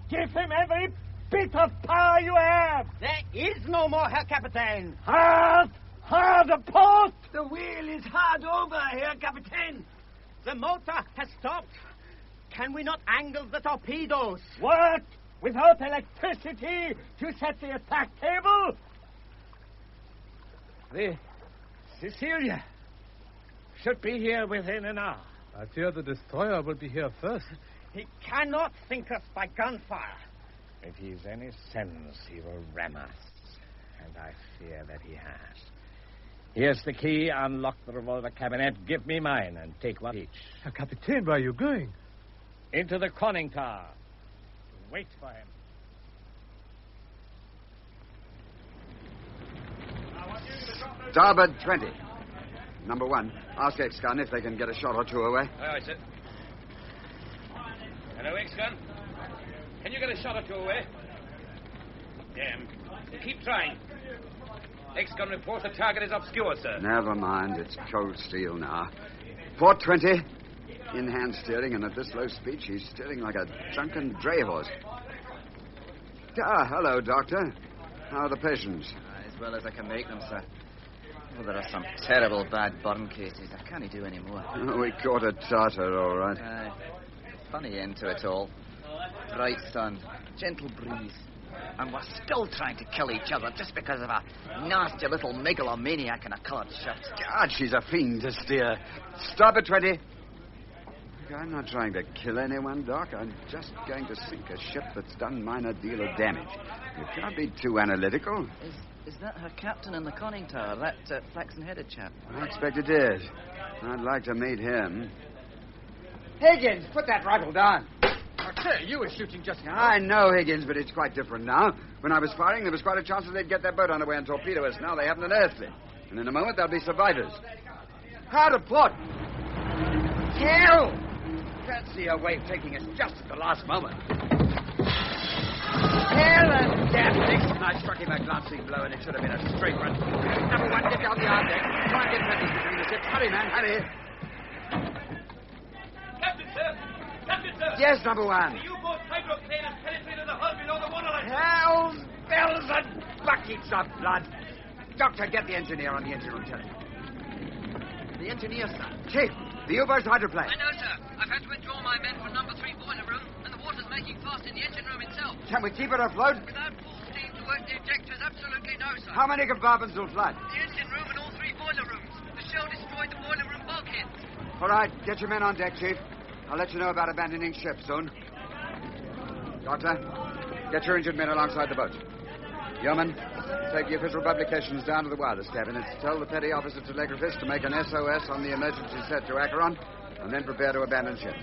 Give him every bit of power you have. There is no more, Herr Captain. Hard! Hard a port! The wheel is hard over, Herr Captain. The motor has stopped. Can we not angle the torpedoes? What? Without electricity to set the attack cable? The Cecilia should be here within an hour. I fear the destroyer will be here first. He cannot sink us by gunfire. If he's any sense, he will ram us. And I fear that he has. Here's the key. Unlock the revolver cabinet. Give me mine and take one each. Captain, where are you going? Into the conning tower. Wait for him. Starboard 20. Number 1. Ask X-Gun if they can get a shot or two away. Aye, sir. Hello, X-Gun. Can you get a shot or two away? Keep trying. X-Gun reports the target is obscure, sir. Never mind. It's cold steel now. Port 20. In-hand steering, and at this low speed, she's steering like a drunken dray horse. Ah, hello, Doctor. How are the patients? As well as I can make them, sir. Oh, there are some terrible bad burn cases. I can't do any more. Oh, we caught a Tartar, all right. Funny end to it all. Bright sun, gentle breeze. And we're still trying to kill each other just because of a nasty little megalomaniac in a coloured shirt. God, she's a fiend to steer. Stop at 20. I'm not trying to kill anyone, Doc. I'm just going to sink a ship that's done minor deal of damage. You can't be too analytical. Is that her captain in the conning tower, that flaxen-headed chap? I expect it is. I'd like to meet him. Higgins, put that rifle down. Okay, you were shooting just now. I know, Higgins, but it's quite different now. When I was firing, there was quite a chance that they'd get their boat underway and torpedo us. Now they haven't unearthed it. And in a moment, there'll be survivors. Hard at port. Hell! Can't see a wave taking us just at the last moment. Hell and death! Nixon, I struck him a glancing blow, and it should have been a straight run. Number 1, get down the yard deck. Try and get ready between the ships. Hurry, man, hurry. Captain, sir! Captain, sir! Yes, Number 1. The U-boat hydroplane has penetrated the hull below the waterline. Hell's bells and buckets of blood. Doctor, get the engineer on the engine room telephone. The engineer, sir. Chief, the U-boat's hydroplane. I know, sir. I've had to withdraw my men from number 3 boiler room, and the water's making fast in the engine room itself. Can we keep it afloat? Without full steam to work the ejectors, absolutely no, sir. How many compartments will flood? The engine room and all 3 boiler rooms. The shell destroyed the boiler room bulkhead. All right, get your men on deck, Chief. I'll let you know about abandoning ship soon. Doctor, get your injured men alongside the boat. Yeoman, take the official publications down to the wireless cabinets. Tell the petty officer telegraphist to make an SOS on the emergency set to Acheron, and then prepare to abandon ship.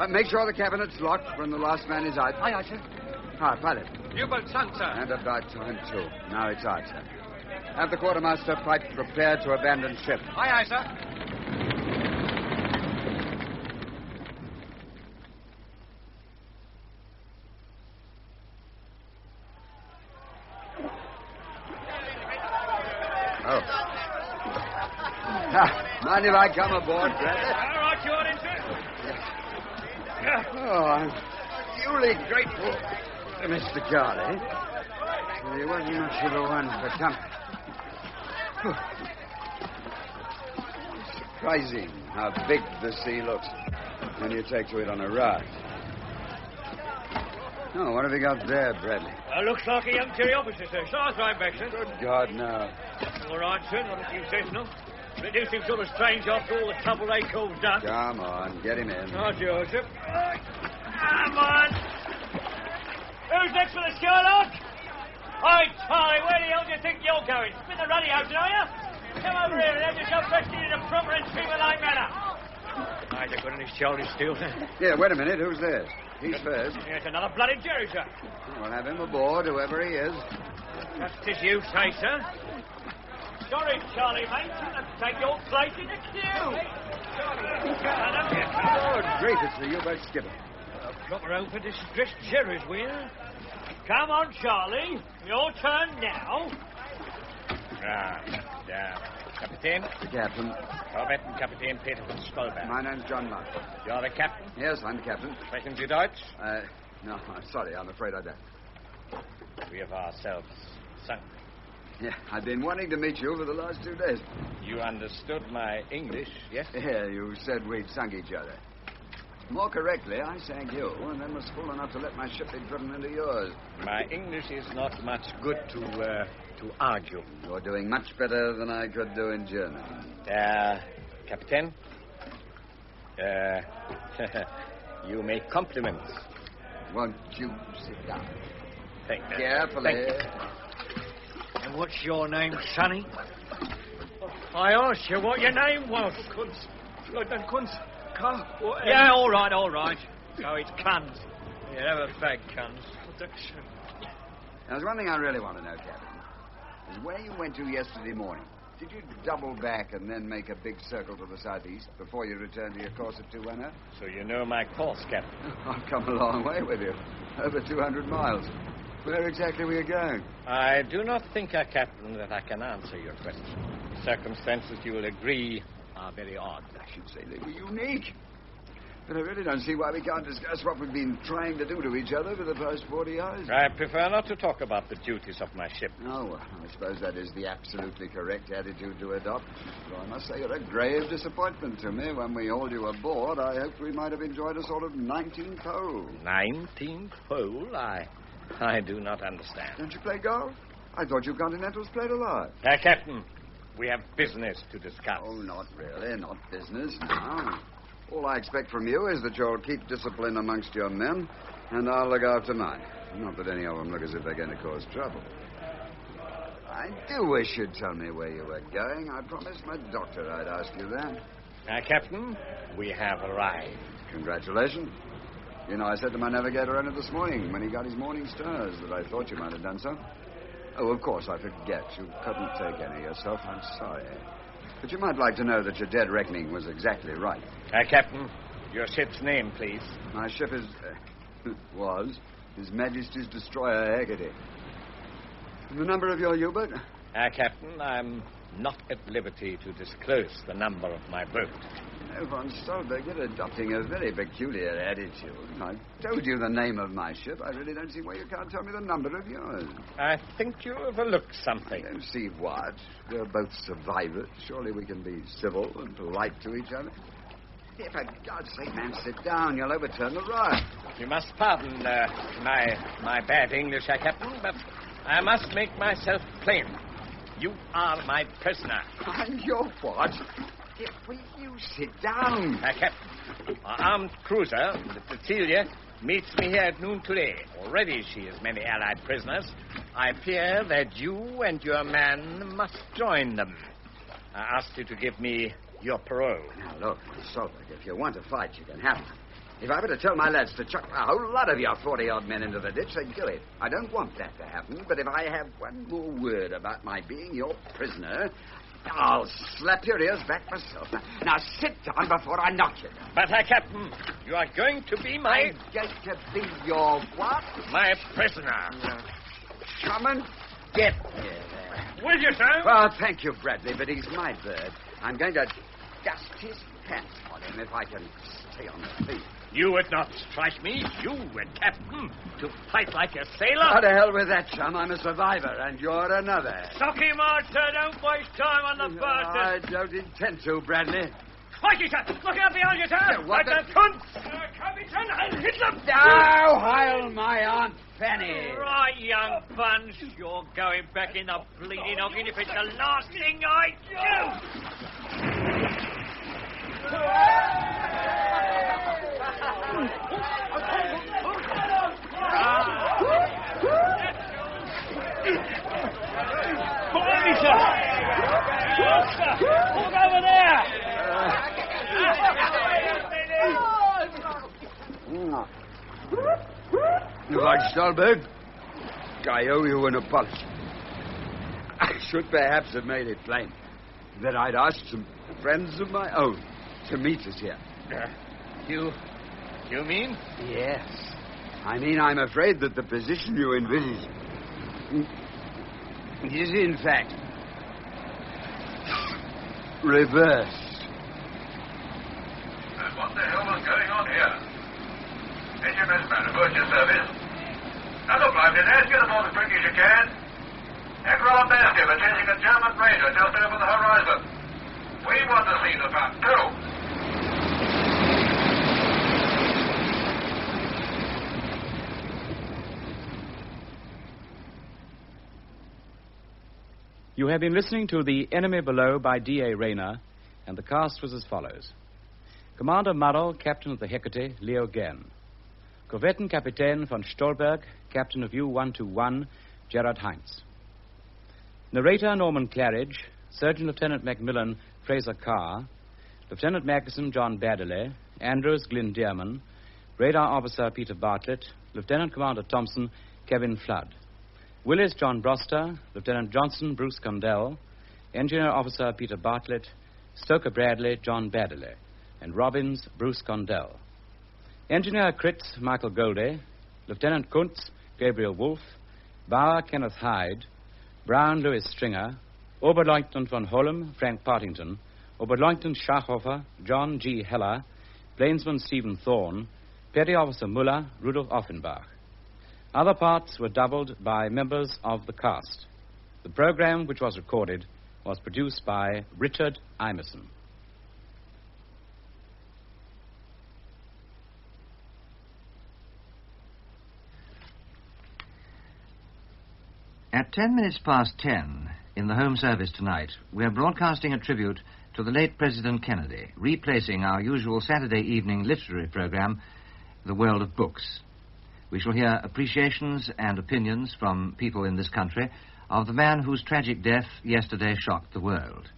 Make sure the cabinet's locked when the last man is out. Aye, aye, sir. Hi, pilot. U-boat sunk, sir. And about time, too. Now it's out, sir. Have the quartermaster pipe prepared to abandon ship. Aye, aye, sir. Oh. Mind if I come aboard, Bradley? All right, you on into it? Oh, I'm duly grateful to Mr. Charlie. He wasn't much of a one for comfort. Surprising how big the sea looks when you take to it on a raft. Oh, what have you got there, Bradley? Looks like a young Terry officer, sir. Stars right back, sir. Good God, no. All right, sir. Not if you say so. But it do seem sort of strange after all the trouble they caused us. Come on, get him in. Oh, Joseph. Come on. Who's next for the Sherlock? Hi, Charlie. Where the hell do you think you're going? Spin the ruddy out, are you? Come over here and have yourself rested in a proper and streamer-like manner. Eyes are good on his shoulders still. Yeah, wait a minute. Who's there? He's first. Yes, another bloody Jerry, sir. We'll have him aboard, whoever he is. Just as you say, sir. Sorry, Charlie, mate. Take your place in the queue. Good grief, it's the U-boat skipper. Proper home for distressed Jerry's, will you? Come on, Charlie. Your turn now. Captain. The captain. Corvette and Captain Peter von Stolberg. My name's John Mark. You're the captain? Yes, I'm the captain. Sprechen Sie Deutsch? No, I'm sorry. I'm afraid I don't. We have ourselves sunk. Yeah, I've been wanting to meet you for the last 2 days. You understood my English, yes? Yeah, you said we'd sunk each other. More correctly, I sank you, and then was fool enough to let my ship be driven into yours. My English is not much good to argue. You're doing much better than I could do in German. Captain? You make compliments. Won't you sit down? Thank you. Carefully. Thank you. And what's your name, Sonny? I asked you what your name was. Kunz. Lieutenant Kunz. Carl. Yeah, all right. So it's Kunz. You never fag Kunz. Protection. There's one thing I really want to know, Captain. Is where you went to yesterday morning. Did you double back and then make a big circle to the southeast before you returned to your course at 210? So you know my course, Captain. I've come a long way with you. Over 200 miles. Where exactly were you going? I do not think, Captain, that I can answer your question. The circumstances, you will agree, are very odd. I should say they were unique. But I really don't see why we can't discuss what we've been trying to do to each other for the past 40 hours. I prefer not to talk about the duties of my ship. Oh, well, I suppose that is the absolutely correct attitude to adopt. Though I must say you're a grave disappointment to me. When we hauled you aboard, I hoped we might have enjoyed a sort of 19th hole. 19th hole? I do not understand. Don't you play golf? I thought you Continentals played a lot. Captain, we have business to discuss. Oh, not really. Not business, no. All I expect from you is that you'll keep discipline amongst your men, and I'll look after mine. Not that any of them look as if they're going to cause trouble. I do wish you'd tell me where you were going. I promised my doctor I'd ask you that. Captain, we have arrived. Congratulations. You know, I said to my navigator only this morning when he got his morning stars that I thought you might have done so. Oh, of course, I forget. You couldn't take any yourself. I'm sorry. But you might like to know that your dead reckoning was exactly right. Captain, your ship's name, please. My ship is... was His Majesty's Destroyer Hecate. The number of your U-boat? Captain, I'm not at liberty to disclose the number of my boat. You know, von Stolberg, you're adopting a very peculiar attitude. I've told you the name of my ship. I really don't see why you can't tell me the number of yours. I think you overlooked something. I don't see what. We're both survivors. Surely we can be civil and polite to each other. Here, for God's sake, man, sit down. You'll overturn the rod. You must pardon my bad English, Captain, but I must make myself plain. You are my prisoner. I'm your what? Will you sit down? Captain, our armed cruiser, the Cecilia, meets me here at noon today. Already she has many allied prisoners. I fear that you and your man must join them. I asked you to give me your parole. Now, look, Stolberg, if you want to fight, you can have it. If I were to tell my lads to chuck a whole lot of your 40-odd men into the ditch, they'd do it. I don't want that to happen, but if I have one more word about my being your prisoner, I'll slap your ears back myself. Now sit down before I knock you down. But, Captain, you are going to be my... I'm going to be your what? My prisoner. Come and get here there. Will you, sir? Well, thank you, Bradley, but he's my bird. I'm going to dust his pants on him if I can stay on the feet. You would not strike me, you and Captain, to fight like a sailor? How to hell with that, chum. I'm a survivor, and you're another. Suck him out, sir. Don't waste time on the bird. I don't intend to, Bradley. Crikey, sir. Look out behind you, sir. What the... Kunz. Captain, I'll hit them. Now, Heil, my Aunt Fanny. Right, young buns. You're going back in the bleeding noggin if it's the last thing I do. Look over there! Lord Stolberg, I owe you an apology. I should perhaps have made it plain that I'd asked some friends of my own to meet us here. You mean? Yes. I mean, I'm afraid that the position you envisage is, in fact, reversed. What the hell was going on here? HMS Marigold, your service. Now look, Lieutenant, get them all as quick as you can. Ekron and Basket are chasing a German raider just over the horizon. We want to see the map, too. You have been listening to The Enemy Below by D.A. Rayner, and the cast was as follows. Commander Murrell, Captain of the Hecate, Leo Genn. Korvettenkapitän von Stolberg, Captain of U-121, Gerard Heinz. Narrator Norman Claridge, Surgeon Lieutenant Macmillan Fraser Carr, Lieutenant Magnuson John Baddeley, Andrews Glyn Dearman, Radar Officer Peter Bartlett, Lieutenant Commander Thompson Kevin Flood, Willis John Broster, Lieutenant Johnson Bruce Condell, Engineer Officer Peter Bartlett, Stoker Bradley John Baddeley, and Robbins Bruce Condell. Engineer Kritz Michael Goldie, Lieutenant Kuntz Gabriel Wolfe, Bauer Kenneth Hyde, Brown Louis Stringer, Oberleutnant von Holm Frank Partington, Oberleutnant Schachhofer John G. Heller, Plainsman Stephen Thorne, Petty Officer Muller Rudolf Offenbach. Other parts were doubled by members of the cast. The program, which was recorded, was produced by Richard Imeson. At 10 minutes past 10 in the Home Service tonight, we are broadcasting a tribute to the late President Kennedy, replacing our usual Saturday evening literary program, The World of Books. We shall hear appreciations and opinions from people in this country of the man whose tragic death yesterday shocked the world.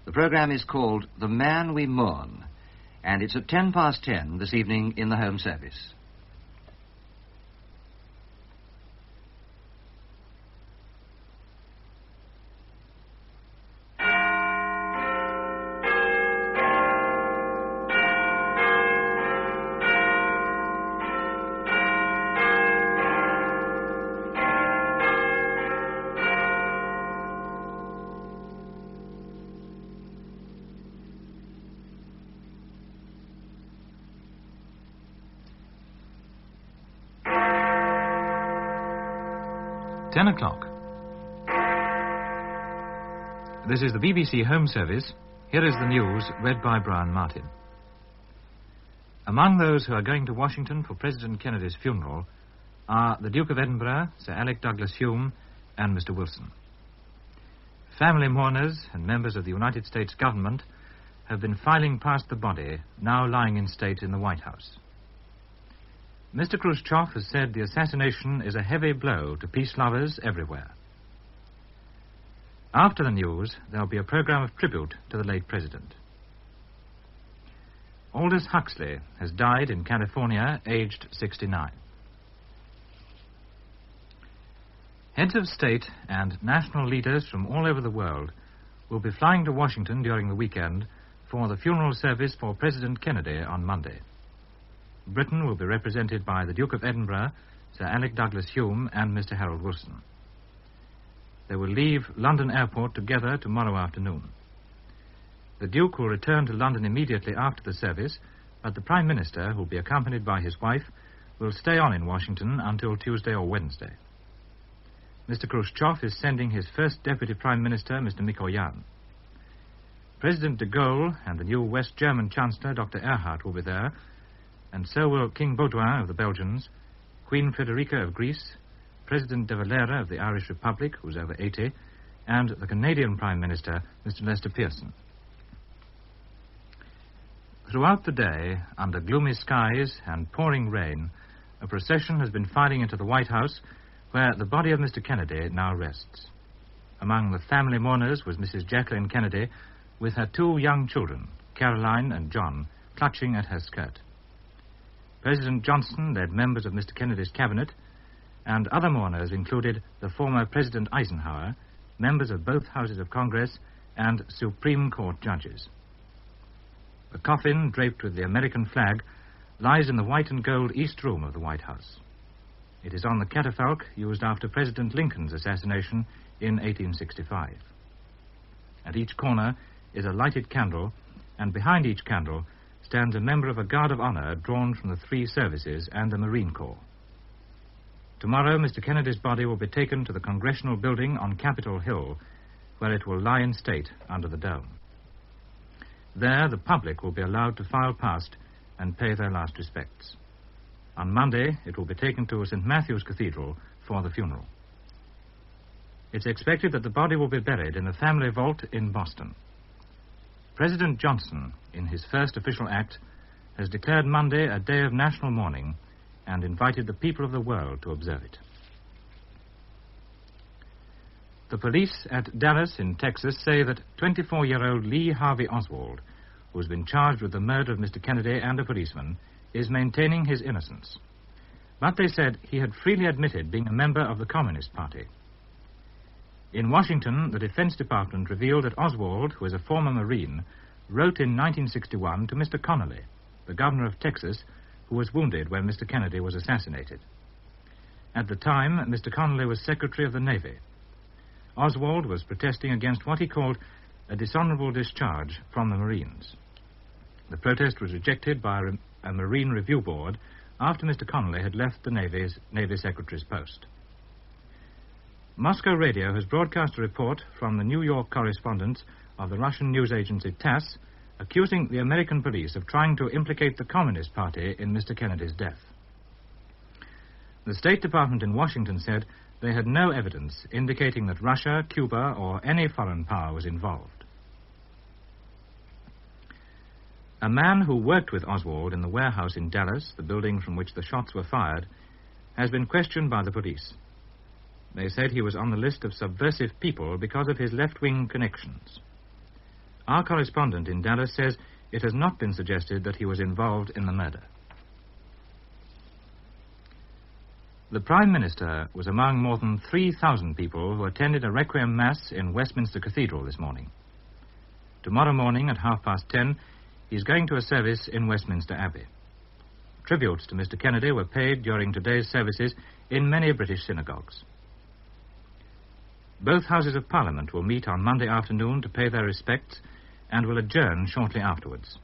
The program is called The Man We Mourn, and it's at 10 past 10 this evening in the Home Service. O'clock. This is the BBC Home Service. Here is the news read by Brian Martin. Among those who are going to Washington for President Kennedy's funeral are the Duke of Edinburgh, Sir Alec Douglas Hume, and Mr. Wilson. Family mourners and members of the United States government have been filing past the body, now lying in state in the White House. Mr. Khrushchev has said the assassination is a heavy blow to peace lovers everywhere. After the news, there will be a program of tribute to the late president. Aldous Huxley has died in California, aged 69. Heads of state and national leaders from all over the world will be flying to Washington during the weekend for the funeral service for President Kennedy on Monday. Britain will be represented by the Duke of Edinburgh, Sir Alec Douglas Hume, and Mr. Harold Wilson. They will leave London Airport together tomorrow afternoon. The Duke will return to London immediately after the service, but the Prime Minister, who will be accompanied by his wife, will stay on in Washington until Tuesday or Wednesday. Mr. Khrushchev is sending his first Deputy Prime Minister, Mr. Mikoyan. President de Gaulle and the new West German Chancellor, Dr. Erhard, will be there, and so will King Baudouin of the Belgians, Queen Frederica of Greece, President de Valera of the Irish Republic, who's over 80, and the Canadian Prime Minister, Mr. Lester Pearson. Throughout the day, under gloomy skies and pouring rain, a procession has been filing into the White House, where the body of Mr. Kennedy now rests. Among the family mourners was Mrs. Jacqueline Kennedy, with her two young children, Caroline and John, clutching at her skirt. President Johnson led members of Mr. Kennedy's cabinet, and other mourners included the former President Eisenhower, members of both houses of Congress, and Supreme Court judges. The coffin, draped with the American flag, lies in the white and gold East Room of the White House. It is on the catafalque used after President Lincoln's assassination in 1865. At each corner is a lighted candle, and behind each candle stands a member of a Guard of Honor drawn from the three services and the Marine Corps. Tomorrow, Mr. Kennedy's body will be taken to the Congressional Building on Capitol Hill, where it will lie in state under the dome. There, the public will be allowed to file past and pay their last respects. On Monday, it will be taken to St. Matthew's Cathedral for the funeral. It's expected that the body will be buried in the family vault in Boston. President Johnson, in his first official act, has declared Monday a day of national mourning and invited the people of the world to observe it. The police at Dallas in Texas say that 24-year-old Lee Harvey Oswald, who's been charged with the murder of Mr. Kennedy and a policeman, is maintaining his innocence. But they said he had freely admitted being a member of the Communist Party. In Washington, the Defense Department revealed that Oswald, who is a former Marine, wrote in 1961 to Mr. Connolly, the governor of Texas, who was wounded when Mr. Kennedy was assassinated. At the time, Mr. Connolly was Secretary of the Navy. Oswald was protesting against what he called a dishonorable discharge from the Marines. The protest was rejected by a Marine Review Board after Mr. Connolly had left the Navy Secretary's post. Moscow Radio has broadcast a report from the New York correspondent of the Russian news agency TASS accusing the American police of trying to implicate the Communist Party in Mr. Kennedy's death. The State Department in Washington said they had no evidence indicating that Russia, Cuba, or any foreign power was involved. A man who worked with Oswald in the warehouse in Dallas, the building from which the shots were fired, has been questioned by the police. They said he was on the list of subversive people because of his left-wing connections. Our correspondent in Dallas says it has not been suggested that he was involved in the murder. The Prime Minister was among more than 3,000 people who attended a Requiem Mass in Westminster Cathedral this morning. Tomorrow morning at 10:30, he's going to a service in Westminster Abbey. Tributes to Mr. Kennedy were paid during today's services in many British synagogues. Both Houses of Parliament will meet on Monday afternoon to pay their respects and will adjourn shortly afterwards.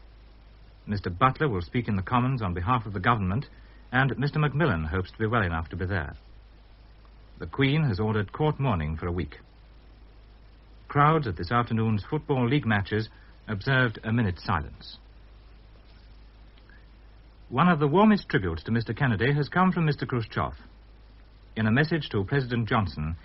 Mr. Butler will speak in the Commons on behalf of the government, and Mr. Macmillan hopes to be well enough to be there. The Queen has ordered court mourning for a week. Crowds at this afternoon's Football League matches observed a minute's silence. One of the warmest tributes to Mr. Kennedy has come from Mr. Khrushchev. In a message to President Johnson,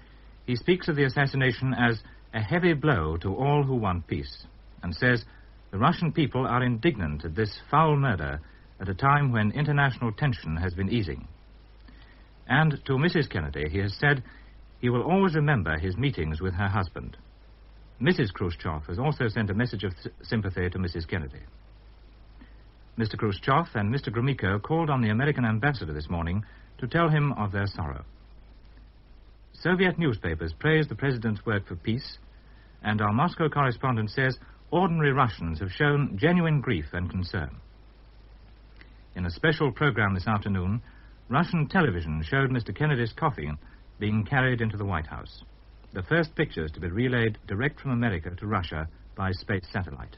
he speaks of the assassination as a heavy blow to all who want peace, and says the Russian people are indignant at this foul murder at a time when international tension has been easing. And to Mrs. Kennedy, he has said he will always remember his meetings with her husband. Mrs. Khrushchev has also sent a message of sympathy to Mrs. Kennedy. Mr. Khrushchev and Mr. Gromyko called on the American ambassador this morning to tell him of their sorrow. Soviet newspapers praise the president's work for peace, and our Moscow correspondent says ordinary Russians have shown genuine grief and concern. In a special program this afternoon, Russian television showed Mr. Kennedy's coffin being carried into the White House, the first pictures to be relayed direct from America to Russia by space satellite.